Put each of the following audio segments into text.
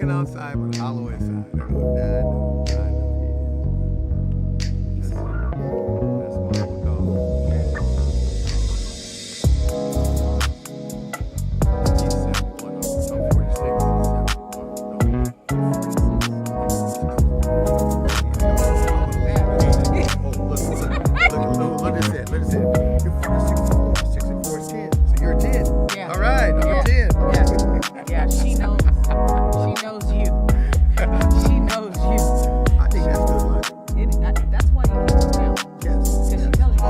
looking outside, but hollow inside. I know. That's my old dog. He's 71. I'm 46. Look at that. You're 64 is 10. So you're a 10. Yeah. All right, I'm a 10. Yeah, she knows. She knows you. She knows you. I think that's good luck. That's why you keep her around. Yes. Because she tells you.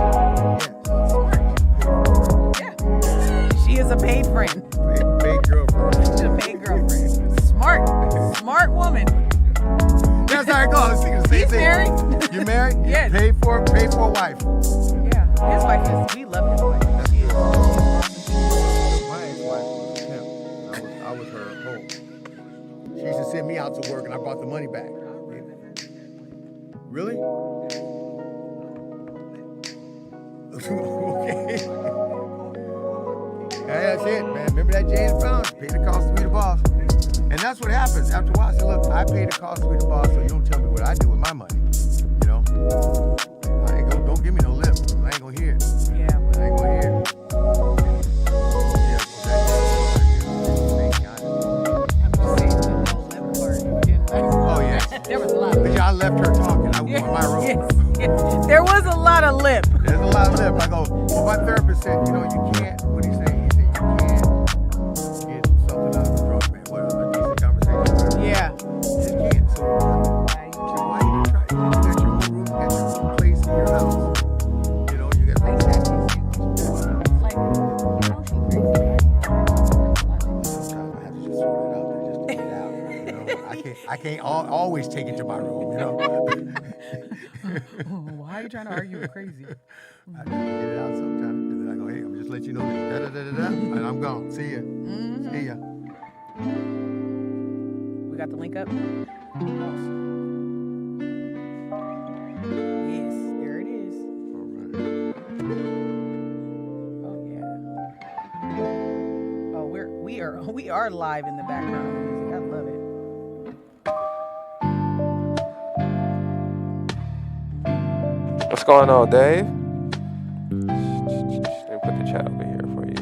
Yeah. She is a paid friend. Paid girlfriend. She's a paid girlfriend. Smart woman. That's how it goes. I was thinking the same He's thing. married. You married? Yes. Paid for a wife. Yeah. His wife is. We love his wife. That's She is good. awesome. My ex-wife was a pimp. I was her hoe. She used to send me out to work, and I brought the money back. Really? Okay. That's it, man. Remember that James Brown? Pay the cost to be the boss. And that's what happens. After a while, I said, look, I pay the cost to be the boss, so you don't tell me what I do with my money. You know? Don't give me no lip. I ain't gonna hear it. Yeah. I ain't gonna hear it. I'm just saying the whole lip part. Didn't I? Oh, yes. There was a lot of But yeah, I left her talking. I was on my road. Yes. There was a lot of lip. There's a lot of lip. I go, well, my therapist said, you know, you can't, what he say? He said, you can't get something out of a drunk man. What a decent conversation. Yeah. You just can't. So why you gonna try? You got your own room, you got your own place in your house. You know, you got Like, she crazy, right? sometimes I have to just throw it out there just to get it out. You know, I can't always take it to my room, you know. Why are you trying to argue with crazy? I just get it out sometimes, and then I go, hey, I'm just let you know this, and I'm gone. See ya. Mm-hmm. See ya. We got the link up? Yes, there it is. All right. Oh yeah. Oh, we are live in the background music. I love it. What's going on, Dave? Let me put the chat over here for you.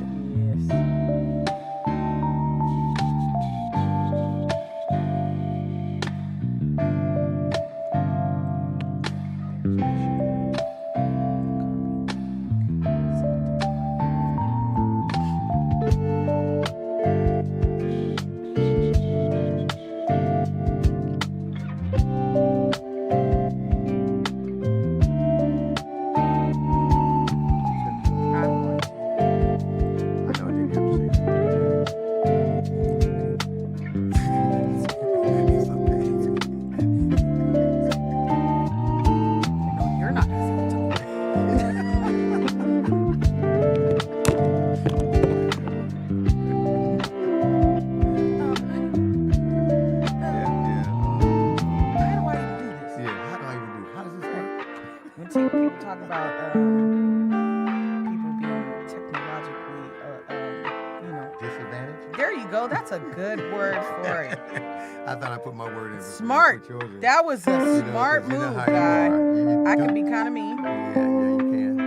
You're not gonna say People talk about people being technologically, Disadvantage? there you go. That's a good word for it. I thought I put my word in. Smart. That was a smart move, guy. I can be kind of mean. Yeah, you can.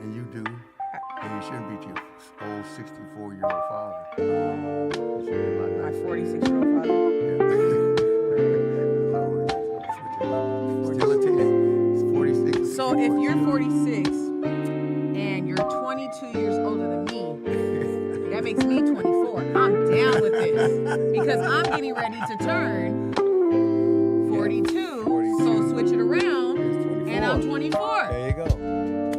And you do. And you shouldn't beat your old 64-year-old father. You should be like My 46-year-old father. Still a 10. It's 46. So if you're 46 and you're 22 years older than me, that makes me 24. I'm down with this because I'm getting ready to turn 42. So switch it around, and I'm 24. There you go.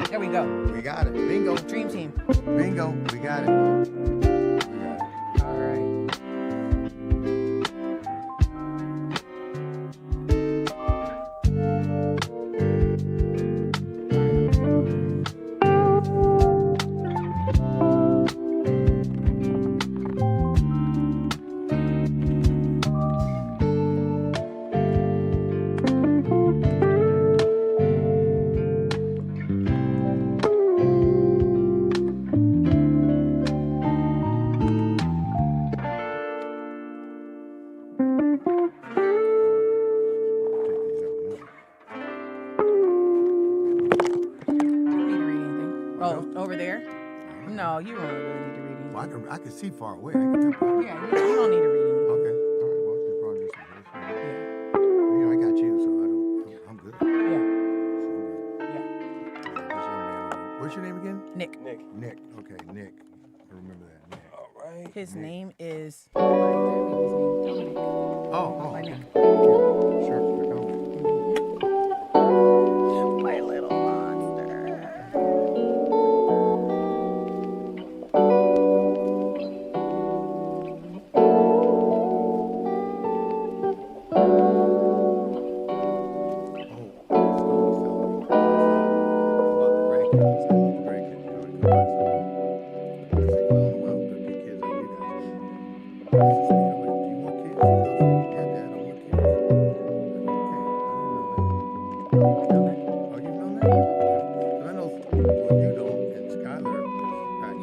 There we go. We got it. Bingo. Dream team. Bingo. We got it. All right. Over there? No, you don't really need to read anything. Well, I can see far away. Yeah, you don't need to read anything. Okay. All right. Well, just brought this information. You know, I got you, so I'm good. Yeah. What's your name again? Nick. Nick. Okay, Nick. I remember that. Nick. All right. His Nick. name is. Oh. My name. Sure. My little monster.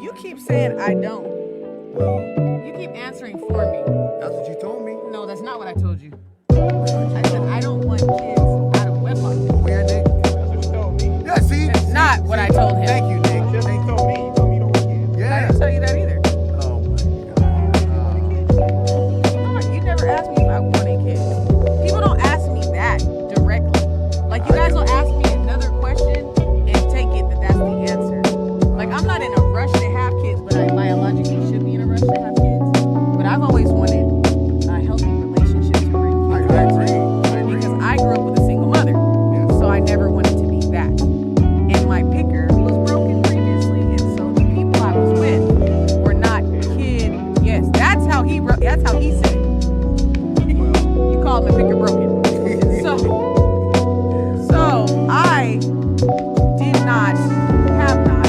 You keep saying I don't. Well, You keep answering for me. that's what you told me. No, that's not what I told you. I said I don't want kids out of wedlock. Where, Nick? That's what you told me. Yeah, see? That's not what I told him. Thank you, Nick. Just Thank you you. told me. You told me you don't want kids. I Yeah. didn't tell you that either. Oh, my God. You never asked me if I wanted kids. People don't ask me that directly. Like you guys will ask me another question and take it that that's the answer. Like I'm not in a rush to have kids, but I biologically should be in a rush to have kids. But I've always wanted a healthy relationship to bring I kids agree. into. Because I grew up with a single mother, so I never wanted to be that. And my picker was broken previously, and so the people I was with were not kid. Yes, that's how he said it. You called my picker broken. So I did not have not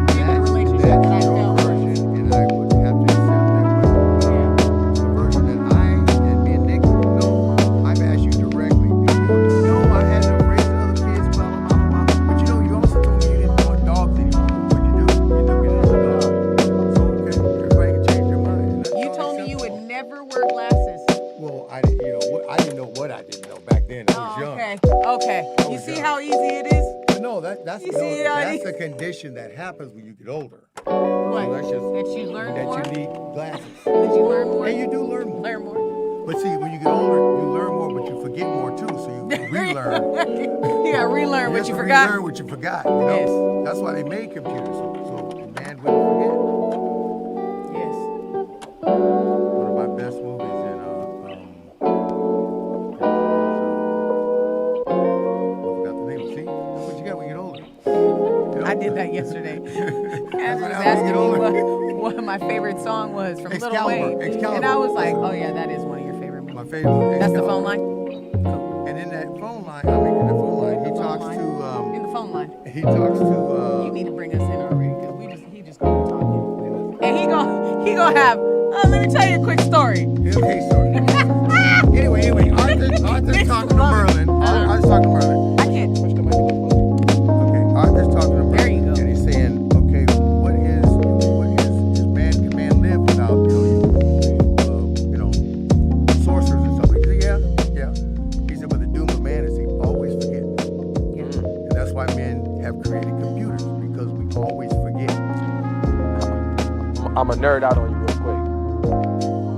been in a relationship that I felt. And I would have to accept that. But the version that I and me and Nick know, I've asked you directly. You know I had to raise other kids, blah, blah, blah, blah. But you know, you also told me you didn't want dogs anymore. What'd you do? You ended up getting another dog. So, okay, everybody can change their mind. And that's You all told me you would acceptable. never wear glasses. Well, I didn't, I didn't know what I didn't know back then. I was young. Okay. You was see young. how easy it is? But no, that's You see how that's it the is? condition that happens when you get older. What? that's just- That you learn That more? you need glasses. Did you learn more? And you do learn more. Learn more. But see, when you get older, you learn more, but you forget more too. So you relearn. You gotta relearn what have you to forgot. Relearn what you forgot. You know? Yes. That's why they made computers, so man wouldn't Yes. forget. One of my best movies in I forgot the name. See, that's what you got when you get older. You know? I did that yesterday. Andrew was what asking happens when me you get what my favorite song was from Lil Excalibur, Wayne. Excalibur. And I was like, oh yeah, that is one of your favorite My movies. favorite. That's the Excalibur. phone line? Cool. And in that phone line, in the phone line, he Phone talks line. to In the phone line. he talks to You need to bring us in already because he just gonna be talking. And he gonna have, let me tell you a quick story. Okay, sorry. anyway, Arthur's talking to Merlin. Arthur's talking to Merlin. I can't. Okay, Arthur's talking to Merlin. There you go. And he's saying, okay, what is man can man live without sorcerers and stuff? He said, yeah. He said, but the doom of man is he always forgets. Yeah. And that's why men have created computers because we always forget. I'm a nerd out on you real quick.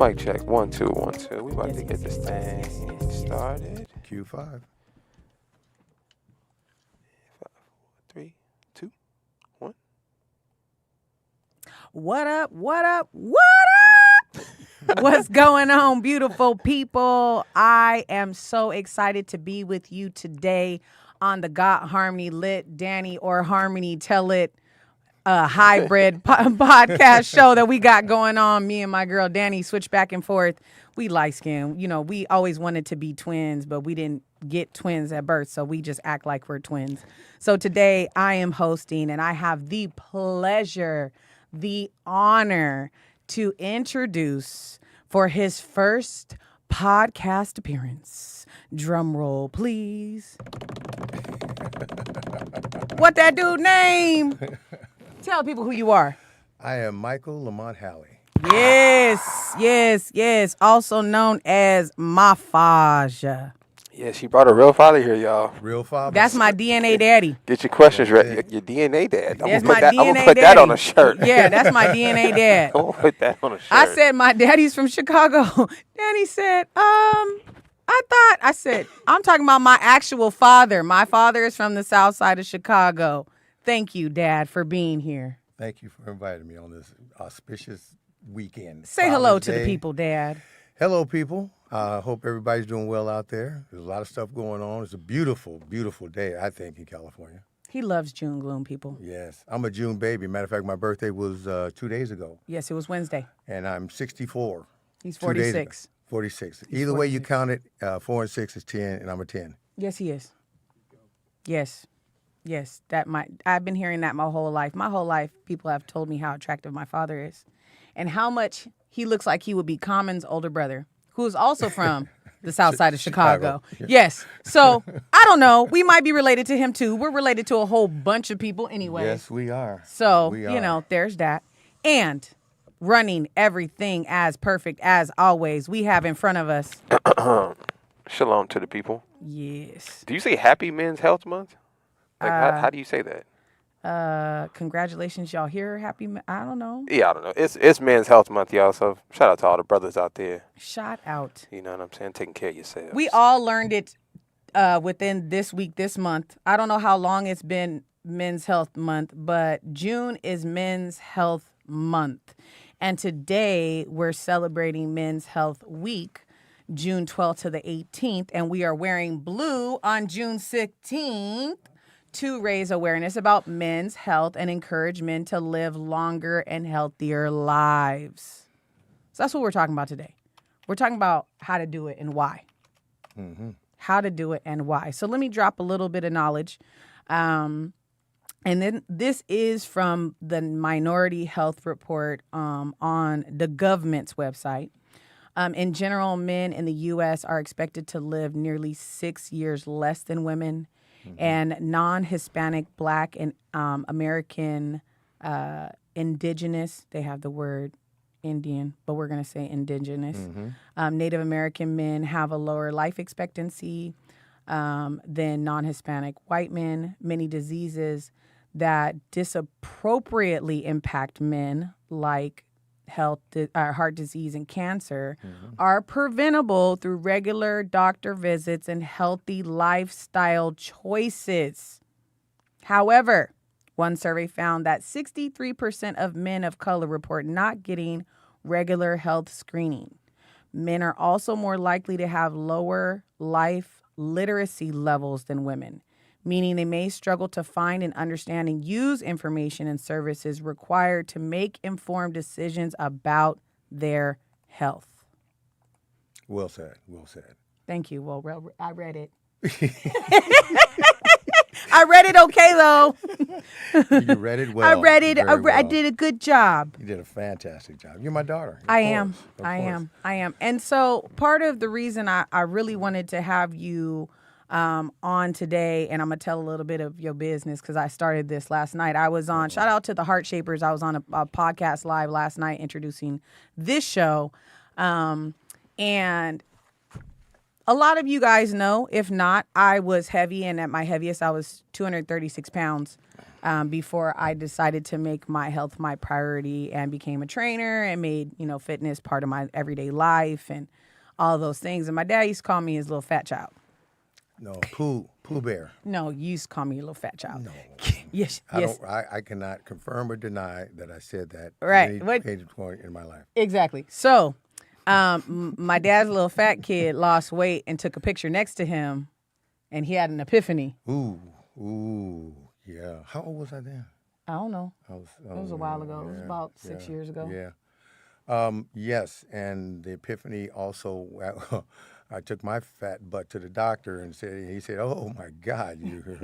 Mic check. 1 2 1 2. We about to get this thing started. Q5. 5, 4, 3, 2, 1. What up? What up? What up? What's going on, beautiful people? I am so excited to be with you today on the Got Harmony Lit Danny or Harmony Tell It hybrid podcast show that we got going on. Me and my girl Danny switch back and forth. We light skin. You know, we always wanted to be twins, but we didn't get twins at birth, so we just act like we're twins. So today I am hosting, and I have the pleasure, the honor to introduce for his first podcast appearance. Drum roll, please. What that dude name? Tell people who you are. I am Michael Lamont Halley. Yes. Also known as Mafaja. Yeah, she brought her real father here, y'all. Real father. That's my DNA daddy. Get your questions ready. Your DNA dad. That's my DNA I'm gonna put daddy. that on a shirt. Yeah, that's my DNA dad. I'm gonna put that on a shirt. I said my daddy's from Chicago. Danny said, I said, I'm talking about my actual father. My father is from the south side of Chicago. Thank you, Dad, for being here. Thank you for inviting me on this auspicious weekend. Say hello Father's to the Day. people, Dad. Hello, people. Hope everybody's doing well out there. There's a lot of stuff going on. It's a beautiful, beautiful day, I think, in California. He loves June gloom, people. Yes. I'm a June baby. Matter of fact, my birthday was 2 days ago, Yes, it was Wednesday. and I'm 64. He's 2 days ago. 46. 46. Either way you count it, 4 and 6 is 10, and I'm a 10. Yes, he is. Yes. I've been hearing that my whole life. My whole life, people have told me how attractive my father is and how much he looks like he would be Common's older brother, who is also from the south side of Chicago. Yes. So, I don't know. We might be related to him, too. We're related to a whole bunch of people anyway. Yes, we are. So, We you are. know, there's that. And running everything as perfect as always, we have in front of us. Shalom to the people. Yes. Do you say Happy Men's Health Month? Like, how do you say that? Congratulations, y'all here. I don't know. Yeah, I don't know. It's Men's Health Month, y'all. So shout out to all the brothers out there. Shout out. You know what I'm saying? Taking care of yourselves. We all learned it within this week, this month. I don't know how long it's been Men's Health Month, but June is Men's Health Month. And today we're celebrating Men's Health Week, June 12th to the 18th. And we are wearing blue on June 16th to raise awareness about men's health and encourage men to live longer and healthier lives. So that's what we're talking about today. We're talking about how to do it and why. Mm-hmm. How to do it and why. So let me drop a little bit of knowledge. And then this is from the Minority Health Report on the government's website. In general, men in the U.S. are expected to live nearly 6 years less than women. Mm-hmm. And non-Hispanic, Black, and American indigenous, they have the word Indian, but we're going to say indigenous. Mm-hmm. Native American men have a lower life expectancy than non-Hispanic white men. Many diseases that disappropriately impact men, like heart disease and cancer, are preventable through regular doctor visits and healthy lifestyle choices. However, one survey found that 63% of men of color report not getting regular health screening. Men are also more likely to have lower life literacy levels than women, meaning they may struggle to find and understand and use information and services required to make informed decisions about their health. Well said. Well said. Thank you. Well, I read it. I read it okay, though. You read it well. I read it. Very well. I did a good job. You did a fantastic job. You're my daughter. I am. And so part of the reason I really wanted to have you on today, and I'm going to tell a little bit of your business because I started this last night. I was on, shout out to the Heart Shapers. I was on a podcast live last night introducing this show. And a lot of you guys know. If not, I was heavy, and at my heaviest, I was 236 pounds before I decided to make my health my priority and became a trainer and made, fitness part of my everyday life and all those things. And my dad used to call me his little fat child. No, Pooh Bear. No, you used to call me a little fat child. No. Yes. I cannot confirm or deny that I said that Right. at any point in my life. Exactly. So, my dad's little fat kid lost weight and took a picture next to him, and he had an epiphany. Ooh, yeah. How old was I then? I don't know. It was a while ago. It was about 6 years ago. Yeah. Yes, and the epiphany also, I took my fat butt to the doctor and he said, oh my God, you're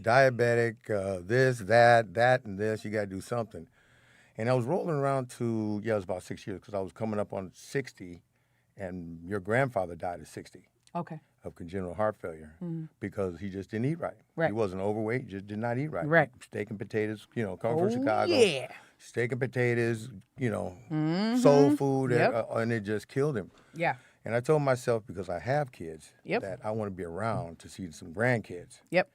diabetic, this, that, and this, you got to do something. And I was rolling around it was about 6 years because I was coming up on 60, and your grandfather died at 60. Okay. Of congenital heart failure because he just didn't eat right. Right. He wasn't overweight, he just did not eat right. Right. Steak and potatoes, coming from Chicago. Yeah. Steak and potatoes, soul food, Yep. and it just killed him. Yeah. And I told myself, because I have kids, Yep. that I want to be around to see some grandkids. Yep.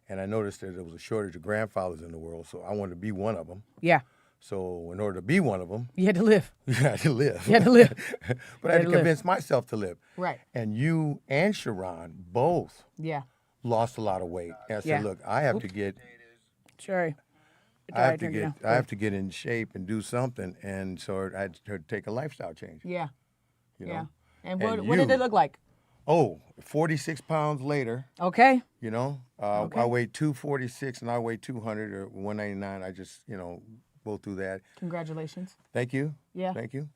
And I noticed that there was a shortage of grandfathers in the world, so I wanted to be one of them. Yeah. So in order to be one of them, You had to live. you had to live. You had to live. But I had to convince myself to live. Right. And you and Sharon both Yeah. lost a lot of weight. And I said, Yeah. look, I have to get Sorry. I have to get in shape and do something. And so I had to take a lifestyle change. Yeah. You know? Yeah. And And what did you- it look like? Oh, 46 pounds later, Okay. I weighed 246 and I weighed 200 or 199. I just, go through that. Congratulations. Thank you. Yeah. Thank you.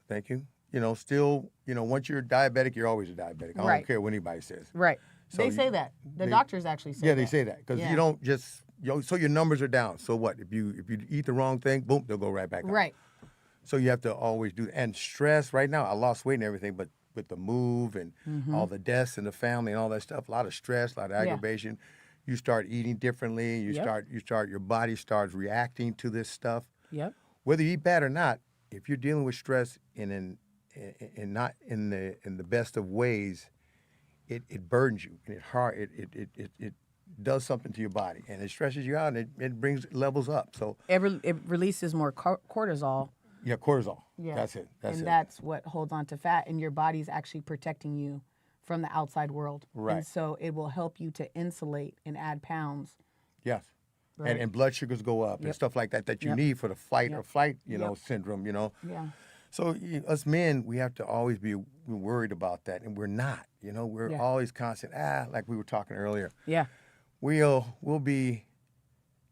Still, once you're diabetic, you're always a diabetic. I don't Right. care what anybody says. Right. So they you- say that. The they- doctors actually say Yeah, that. they say that because Yeah. you don't just, so your numbers are down. So what? If you eat the wrong thing, boom, they'll go right back up. Right. So you have to always do, and stress right now, I lost weight and everything, but with the move and all the deaths in the family and all that stuff, a lot of stress, a lot of aggravation. You start eating differently. You Yep. start, your body starts reacting to this stuff. Yep. Whether you eat bad or not, if you're dealing with stress and not in the best of ways, it burdens you and it does something to your body and it stresses you out and it brings levels up. So It releases more cortisol. yeah, cortisol. Yeah. That's it. That's what holds on to fat, and your body's actually protecting you from the outside world. Right. And so it will help you to insulate and add pounds. Yes. Right. And blood sugars go up and stuff like that you Yep. need for the fight or flight, Yep. syndrome, Yeah. So us men, we have to always be worried about that, and we're not. We're Yeah. always constant. Like we were talking earlier. Yeah. We'll be.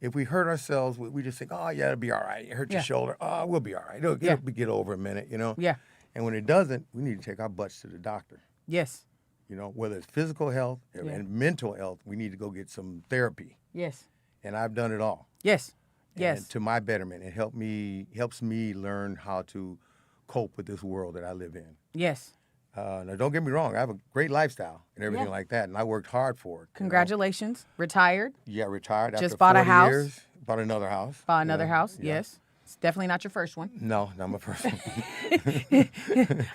If we hurt ourselves, we just think, oh yeah, it'll be all right. You hurt your Yeah. shoulder, oh we'll be all right. It'll get over a minute, Yeah. And when it doesn't, we need to take our butts to the doctor. Yes. Whether it's physical health Yeah. and mental health, we need to go get some therapy. Yes. And I've done it all. Yes. And Yes. to my betterment, it helps me learn how to cope with this world that I live in. Yes. Now, don't get me wrong. I have a great lifestyle and everything Yeah. like that, and I worked hard for it. Congratulations. Retired. Yeah, retired Just after bought a 40 house? years. Bought another house. Bought another house. Yeah. Yes. It's definitely not your first one. No, not my first one.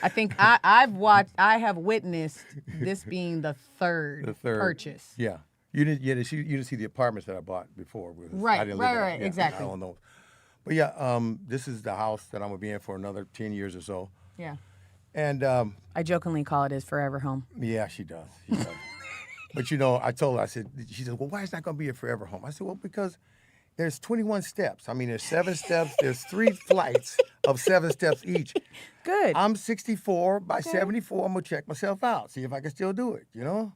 I think I have witnessed this being the third, The third. purchase. Yeah. You didn't see the apartments that I bought before. because Right, I didn't live right, in it. right, exactly. I don't know. But yeah, this is the house that I'm going to be in for another 10 years or so. Yeah. And I jokingly call it his forever home. yeah, she does. She does. But I told her, she said, well, why is that going to be a forever home? I said, well, because there's 21 steps. I mean, there's 7 steps. There's 3 flights of 7 steps each. Good. I'm 64. By 74, I'm going to check myself out, see if I can still do it,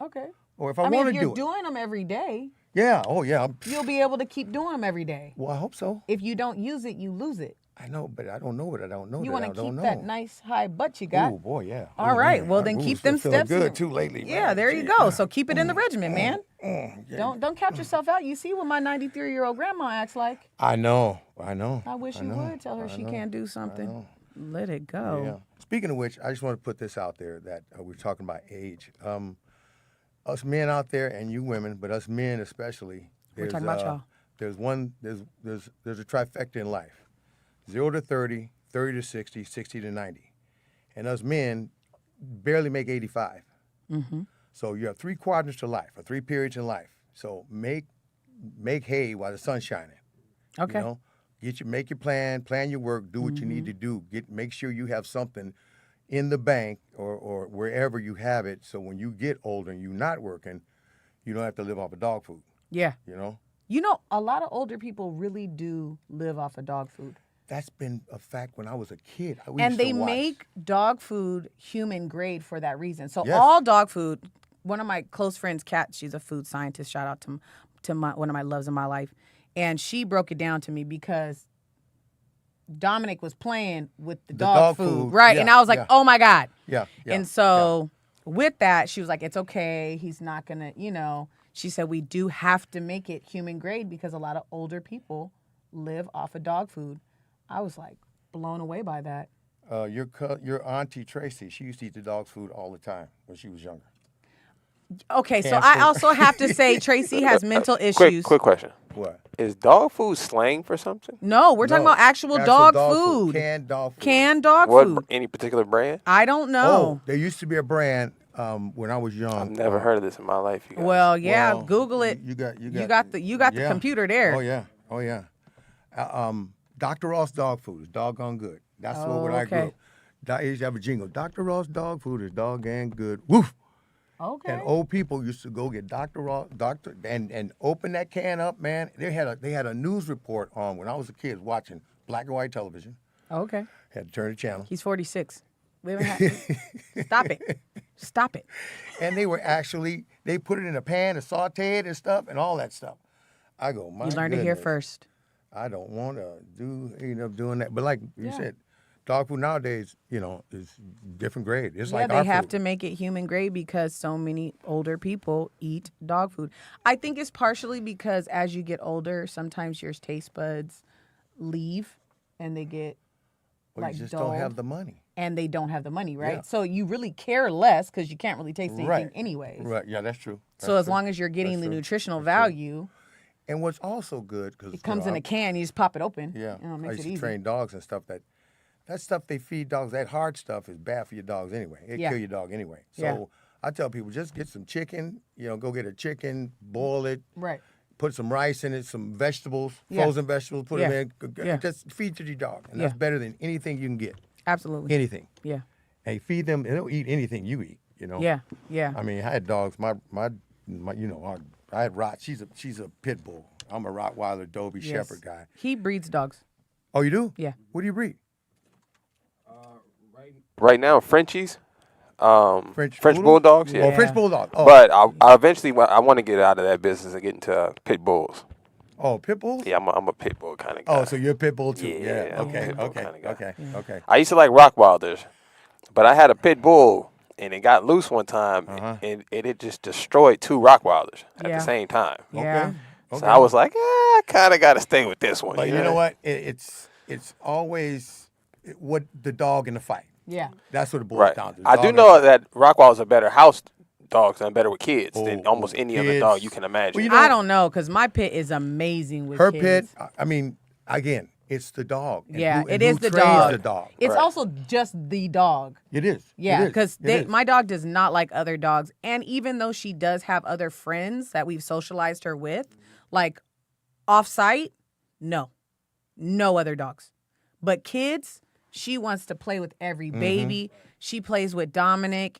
Okay. Or if I I mean, want if to you're do it. doing them every day, Yeah. Oh, yeah. you'll be able to keep doing them every day. Well, I hope so. If you don't use it, you lose it. I know, but I don't know what I don't know. You want want to keep that nice high butt you got. Oh, boy, yeah. All Ooh, right. man. Well, then Ooh, keep it's them feeling steps. good, too, lately. Yeah, man. there you Gee. go. So keep it in the regimen, man. Yeah. Don't count yourself out. You see what my 93-year-old grandma acts like. I know. I wish you would tell her she can't do something. Let it go. Yeah. Speaking of which, I just want to put this out there that we're talking about age. Us men out there and you women, but us men especially. We're talking about y'all. There's a trifecta in life: 0 to 30, 30 to 60, 60 to 90, and us men barely make 85. So you have 3 quadrants to life, or 3 periods in life. So make hay while the sun's shining. Okay. You know, make your plan your work, do what you need to do. Make sure you have something in the bank or wherever you have it, so when you get older and you're not working, you don't have to live off of dog food. Yeah. You know? You know, a lot of older people really do live off of dog food. That's been a fact when I was a kid. And they make dog food human grade for that reason. So Yes. all dog food, one of my close friends, Kat, she's a food scientist. Shout out to one of my loves in my life. And she broke it down to me because Dominic was playing with the dog food. Right. Yeah, and I was like, yeah. oh my God. Yeah. And so with that, she was like, it's okay. He's not going to, you know, she said we do have to make it human grade because a lot of older people live off of dog food. I was like blown away by that. Your auntie Tracy, she used to eat the dog food all the time when she was younger. Okay, so Cancer. I also have to say Tracy has mental issues. Quick question. What? Is dog food slang for something? No, we're talking No, about actual dog food. Canned dog food. Canned dog What food. any particular brand? I don't know. Oh, there used to be a brand when I was young. I've never heard of this in my life. You guys. Well, yeah, Well, Google it. You got the yeah. computer there. Oh yeah. Dr. Ross dog food is doggone good. That's what I grew okay. up. I used to have a jingle. Dr. Ross dog food is doggone good. Woof. Okay. And old people used to go get Dr. Ross, and open that can up, man. They had a news report on when I was a kid watching black and white television. Okay. Had to turn the channel. He's 46. We haven't had. Stop it. And they put it in a pan and saute it and stuff and all that stuff. I go, my You learned it here goodness, first. I don't want to end up doing that. But like you said, dog food nowadays, is different grade. It's like they our have food. to make it human grade because so many older people eat dog food. I think it's partially because as you get older, sometimes your taste buds leave and they get Well, like you just dulled, don't have the money. and they don't have the money, right? Yeah. So you really care less because you can't really taste anything anyways. Right. Yeah, that's true. So as long as you're getting the nutritional value, And what's also good because it comes in a can. You just pop it open. Yeah, it I makes used it to easy. train dogs and stuff that stuff they feed dogs. That hard stuff is bad for your dogs anyway. It kill your dog anyway. So Yeah. I tell people just get some chicken. Go get a chicken, boil it, Right. put some rice in it, some vegetables, Yeah. frozen vegetables. Put them in. Yeah. Just feed to your dog, and that's better than anything you can get. Absolutely. Anything. Yeah. Hey, feed them, and they'll eat anything you eat. Yeah. Yeah. I mean, I had dogs. My I had Rot. She's a pit bull. I'm a Rottweiler, Dobie Yes. Shepherd guy. He breeds dogs. Oh, you do? Yeah. What do you breed? Right now, Frenchies, French poodle? bulldogs. Yeah. Oh, French bulldog. Oh, But I eventually want to get out of that business and get into pit bulls. oh, pit bulls. Yeah, I'm a pit bull kind of guy. Oh, so you're a pit bull too? Yeah, I'm a Okay. pit bull Okay. kinda guy. Okay. Okay. I used to like Rockwilders, but I had a pit bull and it got loose one time and it just destroyed 2 Rockwilders at Yeah. the same time. Yeah. Okay. So I was like, I kind of got to stay with this one. But you know what? It's always what the dog in the fight. Yeah. That's what it boils Right. down to. I do know that Rockwilders are better house dogs and better with kids than Oh, almost any other kids. dog you can imagine. Well, you know, I don't know because my pit is amazing with her kids. pit. I mean, again, it's the dog. And Yeah, who- it and is who the trains dog. the dog. It's Right. also just the dog. It is. Yeah, It is. because It is. my dog does not like other dogs. And even though she does have other friends that we've socialized her with, like off-site, no other dogs. But kids, she wants to play with every baby. She plays with Dominic.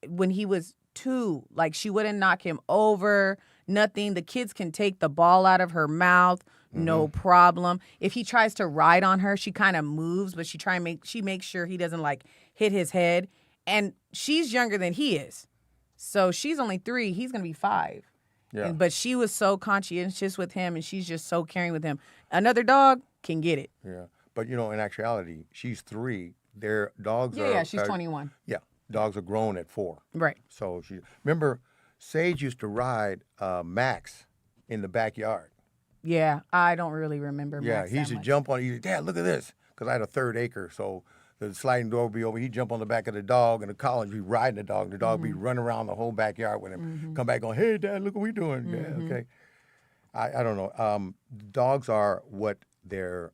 When he was 2, like she wouldn't knock him over, nothing. The kids can take the ball out of her mouth, no problem. If he tries to ride on her, she kind of moves, but she makes sure he doesn't like hit his head. And she's younger than he is. So she's only 3, he's going to be 5. Yeah. But she was so conscientious with him and she's just so caring with him. Another dog can get it. Yeah. But in actuality, she's 3. Their dogs are. Yeah, she's 21. Yeah. Dogs are grown at 4. Right. So remember, Sage used to ride Max in the backyard. Yeah, I don't really remember. Yeah, Max he that used to much. jump on. He'd say, Dad, look at this, because I had a 3rd acre, so the sliding door would be over. He'd jump on the back of the dog, and the college would be riding the dog. The dog would be running around the whole backyard with him. Come back going, hey, Dad, look what we doing. Yeah, okay. I don't know. Dogs are what their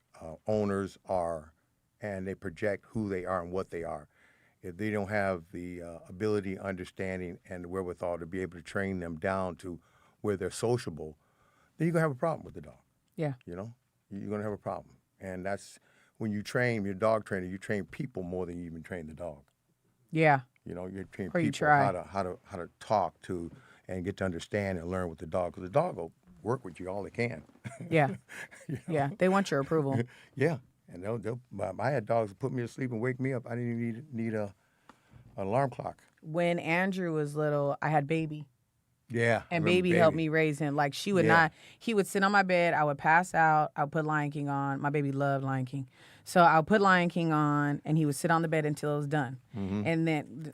owners are, and they project who they are and what they are. if they don't have the ability, understanding, and the wherewithal to be able to train them down to where they're sociable, then you're going to have a problem with the dog. Yeah. You know, you're going to have a problem. And that's when you train your dog trainer, you train people more than you even train the dog. Yeah. You know, you train Or you people try. how to talk to and get to understand and learn with the dog. Because the dog will work with you all it can. Yeah. You know? Yeah. They want your approval. Yeah. And I had dogs that put me to sleep and wake me up. I didn't even need an alarm clock. When Andrew was little, I had Baby. Yeah. And Baby helped me raise him. Like, she would not, he would sit on my bed. I would pass out. I would put Lion King on. My baby loved Lion King. So I would put Lion King on, and he would sit on the bed until it was done. And then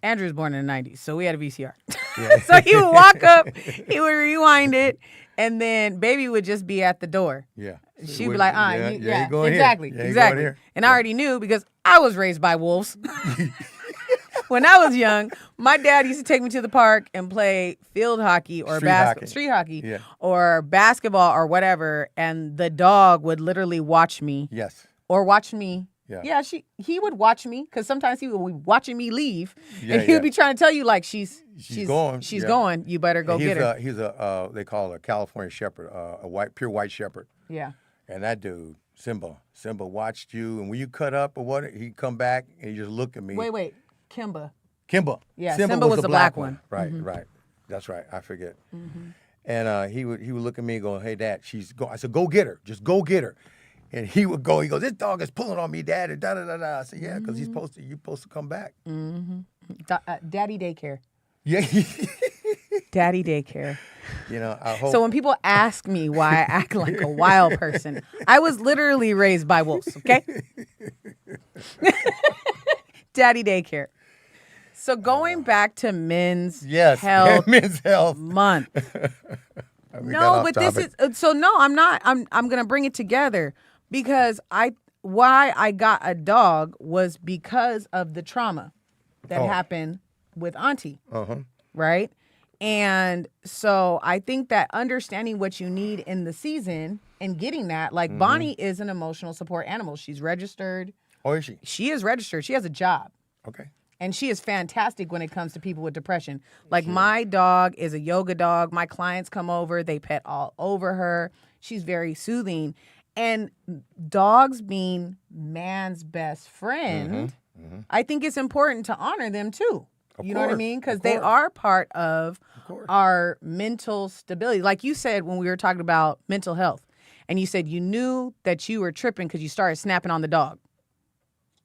Andrew was born in the 90s, so we had a VCR. Yeah. So he would walk up, he would rewind it, and then Baby would just be at the door. Yeah. She'd be like, you go in exactly, here. Yeah, you go in exactly. here. And I already knew because I was raised by wolves. When I was young, my dad used to take me to the park and play field hockey or street hockey or basketball or whatever, and the dog would literally watch me. Yes. Or watch me. Yeah. He would watch me because sometimes he would be watching me leave, Yeah, and he would be trying to tell you like she's going. She's going. You better go get her. He's a they call it a California Shepherd, pure white shepherd. Yeah. And that dude, Simba watched you, and when you cut up or what, he'd come back and he just look at me. Wait, Kimba. Yeah, Simba was the black one. Right, right. That's right. I forget. And he would look at me and go, "Hey, Dad, she's go." I said, "Go get her. Just go get her." And he would go. He goes, "This dog is pulling on me, Dad." And da da da da. I said, "Yeah, because you're supposed to come back." Daddy daycare. Yeah. Daddy daycare. You know, I hope. So when people ask me why I act like a wild person, I was literally raised by wolves. Okay. Daddy daycare. So going back to men's health month. No, but this is so no, I'm not. I'm going to bring it together because why I got a dog was because of the trauma that happened with Auntie. Right? And so I think that understanding what you need in the season and getting that, like Bonnie is an emotional support animal. She's registered. Oh, is she? She is registered. She has a job. Okay. And she is fantastic when it comes to people with depression. Like my dog is a yoga dog. My clients come over. They pet all over her. She's very soothing. And dogs being man's best friend, I think it's important to honor them too. You know what I mean? Because they are part of our mental stability. Like you said when we were talking about mental health. And you said you knew that you were tripping because you started snapping on the dog.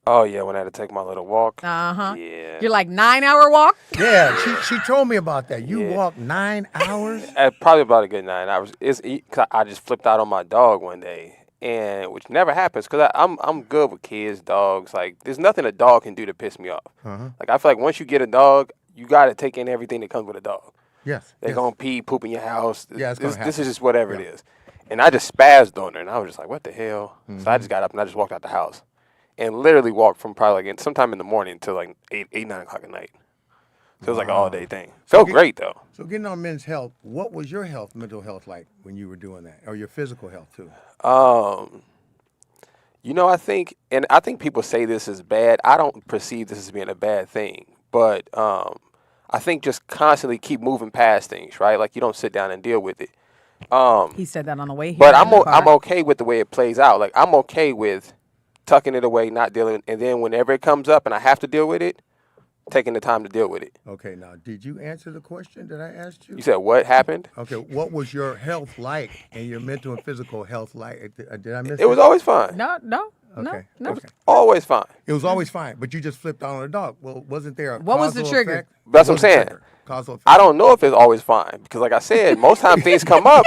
Oh, yeah, when I had to take my little walk. Uh-huh. Yeah. You're like 9-hour walk? Yeah, she told me about that. You walked 9 hours? Probably about a good 9 hours. I just flipped out on my dog one day, and which never happens because I'm good with kids, dogs. Like, there's nothing a dog can do to piss me off. Like, I feel like once you get a dog, you got to take in everything that comes with a dog. Yes. They're going to pee, poop in your house. Yeah, it's going to happen. This is just whatever it is. And I just spazzed on her, and I was just like, what the hell? So I just got up, and I just walked out the house. And literally walked from probably like sometime in the morning to like 8, 9 o'clock at night. So it was like an all day thing. Felt great though. So getting on men's health, what was your mental health like when you were doing that? Or your physical health too? You know, I think people say this is bad. I don't perceive this as being a bad thing. But I think just constantly keep moving past things, right? Like you don't sit down and deal with it. He said that on the way here. But I'm okay with the way it plays out. Like I'm okay with tucking it away, not dealing, and then whenever it comes up and I have to deal with it, taking the time to deal with it. Okay, now, did you answer the question that I asked you? You said what happened? Okay, what was your health like and your mental and physical health like? Did I miss it? It was always fine. No. Okay. No. Okay. Always fine. It was always fine, but you just flipped out on a dog. Well, wasn't there a What was the causal trigger? effect? That's what I'm saying. Causal effect. I don't know if it's always fine because, like I said, most times things come up,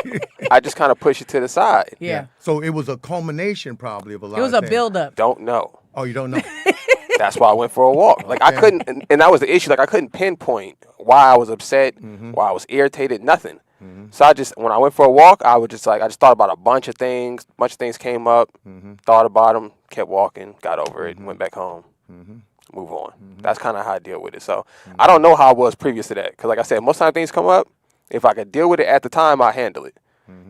I just kind of push it to the side. Yeah. So it was a culmination probably of a lot. It was of a things. buildup. Don't know. Oh, you don't know. That's why I went for a walk. Like I couldn't, and that was the issue. Like I couldn't pinpoint why I was upset, why I was irritated, nothing. So when I went for a walk, I just thought about a bunch of things. A bunch of things came up, thought about them, kept walking, got over it, went back home, move on. That's kind of how I deal with it. So I don't know how I was previous to that. Because like I said, most times things come up. If I could deal with it at the time, I handle it.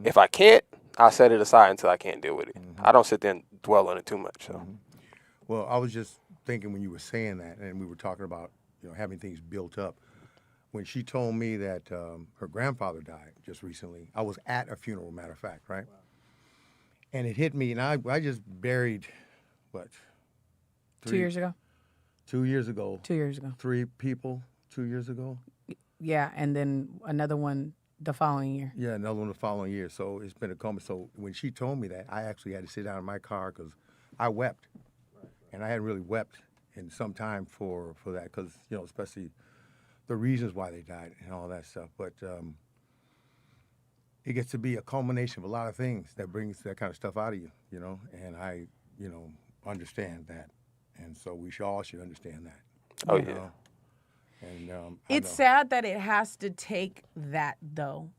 If I can't, I set it aside until I can't deal with it. I don't sit there and dwell on it too much. So. Well, I was just thinking when you were saying that, and we were talking about, having things built up. When she told me that her grandfather died just recently, I was at a funeral, matter of fact, right? Wow. And it hit me, and I just buried, 2 years ago? 2 years ago. 2 years ago. 3 people 2 years ago. Yeah, and then another one the following year. Yeah, another one the following year. So it's been a coma. So when she told me that, I actually had to sit down in my car because I wept. And I hadn't really wept in some time for that because, especially the reasons why they died and all that stuff. But it gets to be a culmination of a lot of things that brings that kind of stuff out of you, and I, understand that. And so we all should understand that. Oh, yeah. And it's sad that it has to take that, though.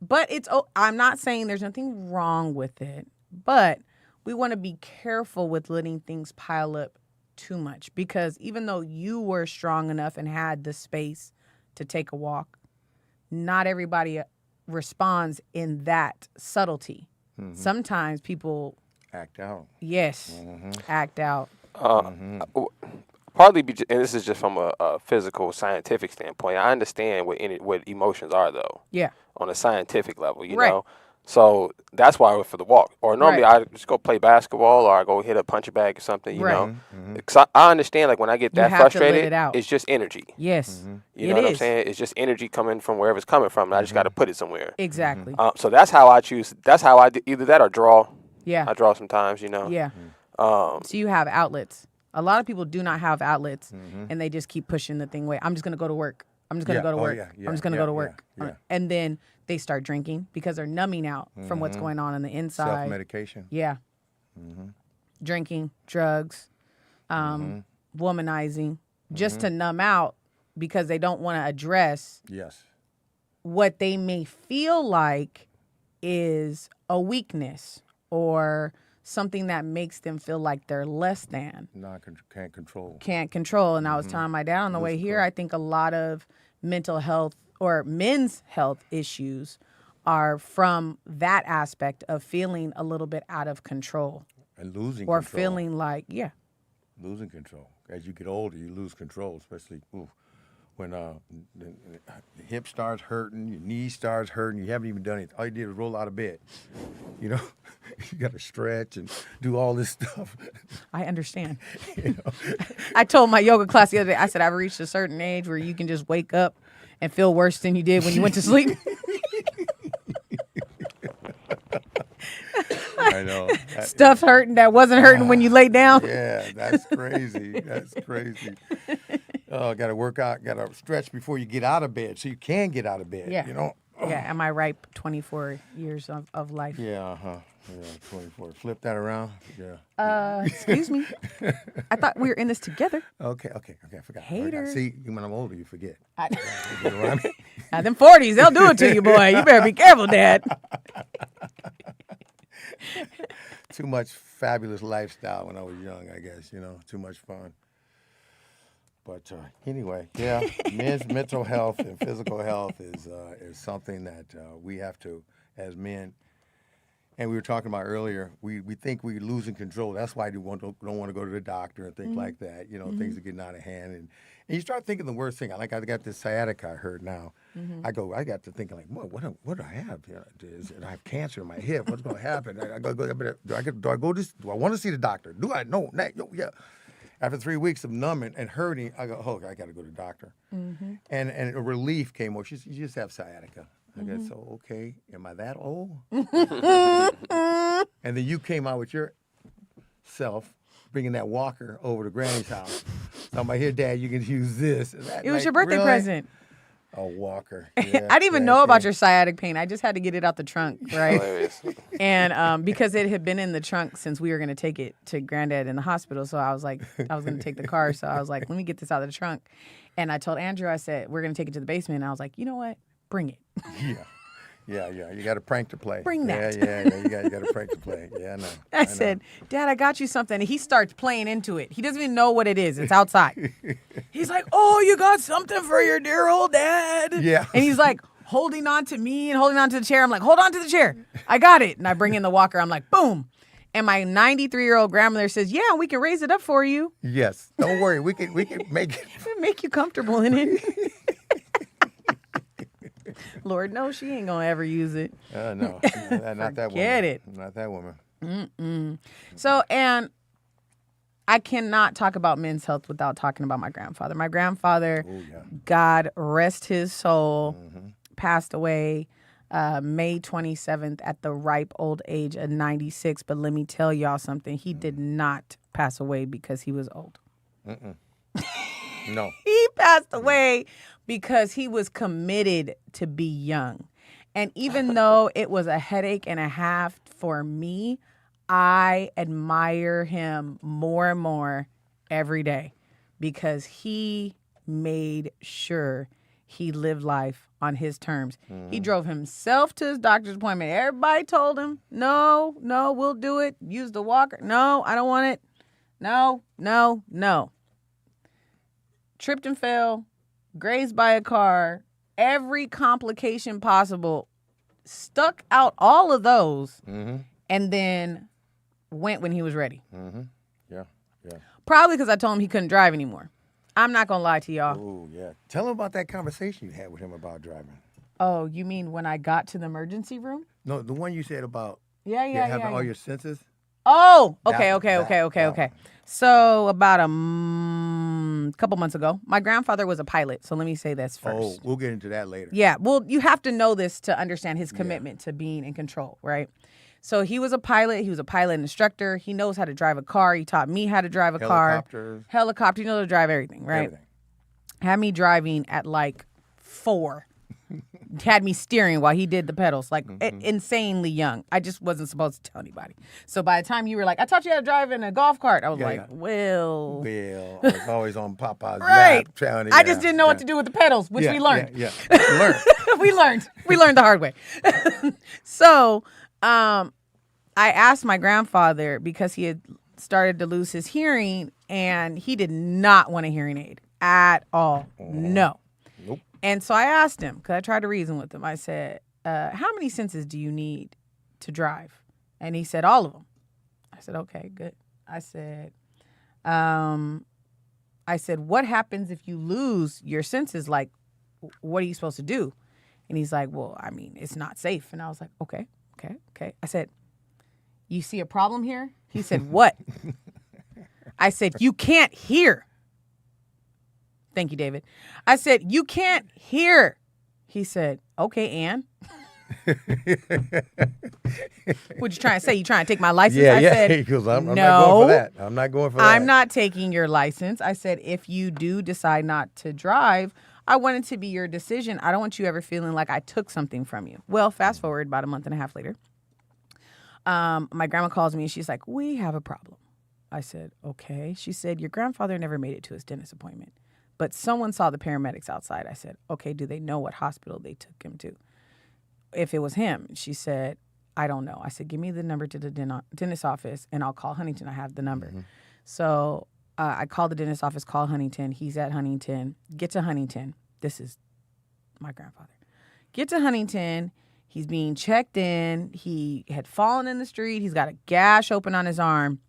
But I'm not saying there's nothing wrong with it, but we want to be careful with letting things pile up too much, because even though you were strong enough and had the space to take a walk, not everybody responds in that subtlety. Mm-hmm. Sometimes people act out. Yes, act out. Partly, and this is just from a physical, scientific standpoint. I understand what emotions are, though. Yeah. On a scientific level, you right. know. So that's why I went for the walk. Or normally I just go play basketball, or I go hit a punch bag or something, you know. Because I understand, like, when I get that frustrated, it's just energy. Yes. You know what I'm saying? It's just energy coming from wherever it's coming from, and I just got to put it somewhere. Exactly. So that's how I choose. That's how I do either that or draw. Yeah. I draw sometimes, you know. Yeah. So you have outlets. A lot of people do not have outlets, and they just keep pushing the thing away. I'm just going to go to work. I'm just going to go to work. I'm just going to go to work. And then they start drinking because they're numbing out from what's going on the inside. Self-medication. Yeah. Drinking, drugs, womanizing, just to numb out because they don't want to address what they may feel like is a weakness or something that makes them feel like they're less than. Can't control. Can't control. And I was telling my dad on the way here, I think a lot of mental health or men's health issues are from that aspect of feeling a little bit out of control. And losing or control. Feeling like, losing control. As you get older, you lose control, especially when the hip starts hurting, your knee starts hurting, you haven't even done it. All you did was roll out of bed. You know, you got to stretch and do all this stuff. I understand. I told my yoga class the other day, I said, I've reached a certain age where you can just wake up and feel worse than you did when you went to sleep. I know. Stuff hurting that wasn't hurting when you lay down. Yeah, that's crazy. That's crazy. Oh, got to work out, got to stretch before you get out of bed so you can get out of bed. Yeah. You know? Yeah, am I right? 24 years of life. Yeah, Yeah, 24. Flip that around. Yeah. Excuse me. I thought we were in this together. Okay, I forgot. Hater. See, when I'm older, you forget. You know what I mean? Now, them 40s, they'll do it to you, boy. You better be careful, Dad. Too much fabulous lifestyle when I was young, I guess, too much fun. But anyway, yeah, men's mental health and physical health is something that we have to, as men, and we were talking about earlier, we think we're losing control. That's why we don't want to go to the doctor and things like that. Things are getting out of hand. And you start thinking the worst thing. Like I got this sciatica I heard now. I got to thinking like, what do I have? I have cancer in my hip. What's going to happen? Do I want to see the doctor? Do I? No, yeah. After 3 weeks of numbing and hurting, I go, I got to go to the doctor. And a relief came over. She said, you just have sciatica. I guess, so, okay, am I that old? And then you came out with yourself, bringing that walker over to Granny's house. So I'm like, here, Dad, you can use this. It was your birthday present. A walker. Yeah, I didn't even know about your sciatic pain. I just had to get it out the trunk, right? And because it had been in the trunk since we were going to take it to Granddad in the hospital. So I was like, I was going to take the car. So I was like, let me get this out of the trunk. And I told Andrew, I said, we're going to take it to the basement. And I was like, you know what? Bring it. Yeah. You got a prank to play. Bring that. Yeah. You got a prank to play. Yeah, I know. I said, Dad, I got you something. And he starts playing into it. He doesn't even know what it is. It's outside. He's like, oh, you got something for your dear old dad. Yeah. And he's like holding on to me and holding on to the chair. I'm like, hold on to the chair. I got it. And I bring in the walker. I'm like, boom. And my 93-year-old grandmother says, yeah, we can raise it up for you. Yes. Don't worry. We can make it. Make you comfortable in it. Lord, no, she ain't going to ever use it. No. Not that woman. Forget it. Not that woman. So, and I cannot talk about men's health without talking about my grandfather. My grandfather, God rest his soul, passed away May 27th at the ripe old age of 96. But let me tell y'all something. He did not pass away because he was old. No. He passed away because he was committed to be young. And even though it was a headache and a half for me, I admire him more and more every day because he made sure he lived life on his terms. He drove himself to his doctor's appointment. Everybody told him, no, we'll do it. Use the walker. No, I don't want it. No. Tripped and fell, grazed by a car, every complication possible, stuck out all of those, and then went when he was ready. Yeah. Probably because I told him he couldn't drive anymore. I'm not going to lie to y'all. Oh, yeah. Tell him about that conversation you had with him about driving. Oh, you mean when I got to the emergency room? No, the one you said about Yeah. having all your senses. Oh, okay. That So about a couple months ago, my grandfather was a pilot. So let me say this first. Oh, we'll get into that later. Yeah, well, you have to know this to understand his commitment to being in control, right? So he was a pilot. He was a pilot instructor. He knows how to drive a car. He taught me how to drive a helicopter. He knows how to drive everything, right? Everything. Had me driving at like 4. Had me steering while he did the pedals, like insanely young. I just wasn't supposed to tell anybody. So by the time you were like, I taught you how to drive in a golf cart, I was Well, I was always on Papa's right. lap. I just didn't know what to do with the pedals, which we learned. Yeah. We learned the hard way. So I asked my grandfather because he had started to lose his hearing and he did not want a hearing aid at all. No. Nope. And so I asked him, because I tried to reason with him. I said, how many senses do you need to drive? And he said, all of them. I said, okay, good. I said, what happens if you lose your senses? Like, what are you supposed to do? And he's like, well, I mean, it's not safe. And I was like, okay. I said, you see a problem here? He said, what? I said, you can't hear. Thank you, David. I said, you can't hear. He said, okay, Ann. What'd you trying to say? You trying to take my license? Yeah, I said, he goes, I'm no, not going for that. I'm not going for that. I'm not taking your license. I said, if you do decide not to drive, I want it to be your decision. I don't want you ever feeling like I took something from you. Well, fast forward about a month and a half later. My grandma calls me and she's like, we have a problem. I said, okay. She said, your grandfather never made it to his dentist appointment, but someone saw the paramedics outside. I said, okay, do they know what hospital they took him to? If it was him, she said, I don't know. I said, give me the number to the dentist office and I'll call Huntington. I have the number. So I called the dentist office, call Huntington. He's at Huntington. Get to Huntington. This is my grandfather. Get to Huntington. He's being checked in. He had fallen in the street. He's got a gash open on his arm.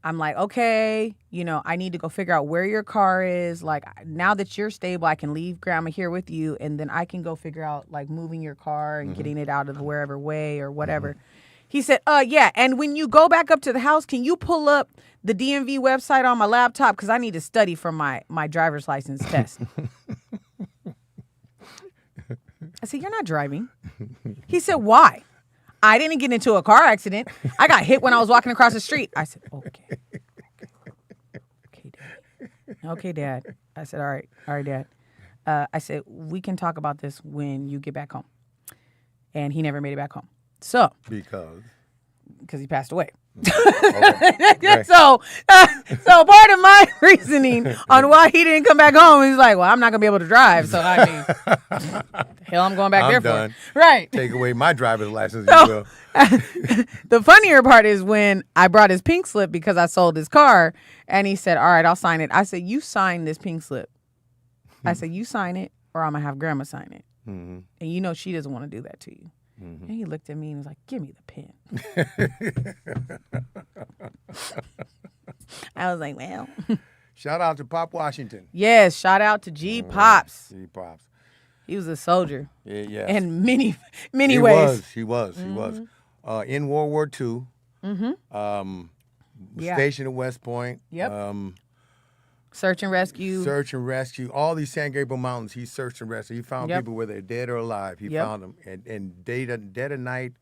I'm like, okay, I need to go figure out where your car is. Like, now that you're stable, I can leave grandma here with you, and then I can go figure out, like, moving your car and getting it out of the wherever way or whatever. He said, yeah, and when you go back up to the house, can you pull up the DMV website on my laptop? Because I need to study for my driver's license test. I said, you're not driving. He said, why? I didn't get into a car accident. I got hit when I was walking across the street. I said, okay, Dad. Okay, Dad. I said, all right, Dad. I said, we can talk about this when you get back home. And he never made it back home. So. Because he passed away. Okay. So part of my reasoning on why he didn't come back home, he's like, well, I'm not going to be able to drive. So I mean, hell, I'm going back there done. for it. Right. Take away my driver's license, you will. The funnier part is when I brought his pink slip because I sold his car, and he said, all right, I'll sign it. I said, you sign this pink slip. I said, you sign it or I'm going to have grandma sign it. And she doesn't want to do that to you. And he looked at me and was like, give me the pen. I was like, well. Shout out to Pop Washington. Yes, shout out to G Pops. G Pops. He was a soldier. Yeah. In many ways. He was. In World War II. Stationed at West Point. Yep. Search and rescue. All these San Gabriel Mountains, he searched and rescued. He found Yep. people, whether they're dead or alive. He found them. And dead of night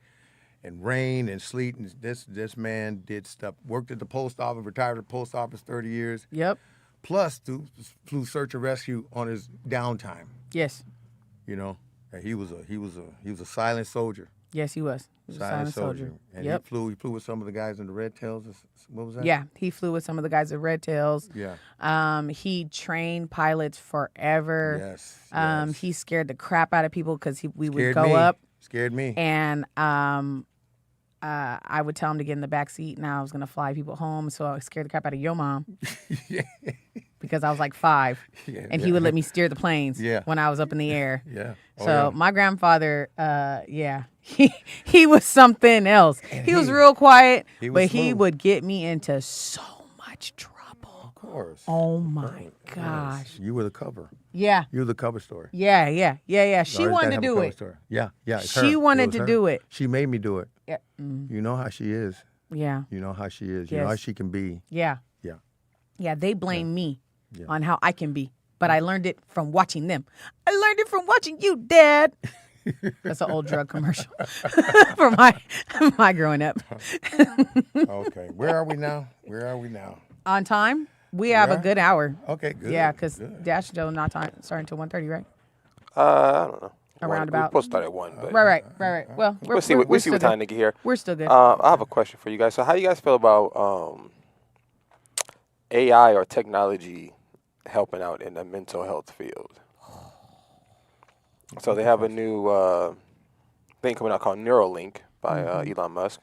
and rain and sleet. And this man did stuff. Worked at the post office, retired at the post office 30 years. Yep. Plus, flew search and rescue on his downtime. Yes. You know, and he was a silent soldier. Yes, he was. He was a silent soldier. And yep. he flew with some of the guys in the Red Tails. What was that? Yeah, he flew with some of the guys at Red Tails. Yeah. He trained pilots forever. Yes. He scared the crap out of people because we would Scared go me. up. Scared me. And I would tell him to get in the back seat, and I was gonna fly people home. So I scared the crap out of your mom. Because I was like 5, and he would let me steer the planes when I was up in the air. Yeah. So my grandfather, he was something else. He was real quiet, but he would get me into so much trouble. Of course. Oh my gosh. You were the cover. Yeah. You were the cover story. Yeah. She wanted to do it. Story. Yeah. It's She her. wanted It was to her. do it. She made me do it. Yeah. You know how she is. Yeah. You know how she is. You know how she can be. Yeah. Yeah. Yeah. They blame me on how I can be, but I learned it from watching them. I learned it from watching you, Dad. That's an old drug commercial for my growing up. Okay. Where are we now? On time? We have a good hour. Okay, good. Yeah, because Dash Joe not starting until 1:30, right? I don't know. Around We're about. supposed to start at 1. But Right. Well, we'll see what time Nikki here. We're still good. I have a question for you guys. So how do you guys feel about AI or technology helping out in the mental health field? So they have a new thing coming out called Neuralink by Elon Musk.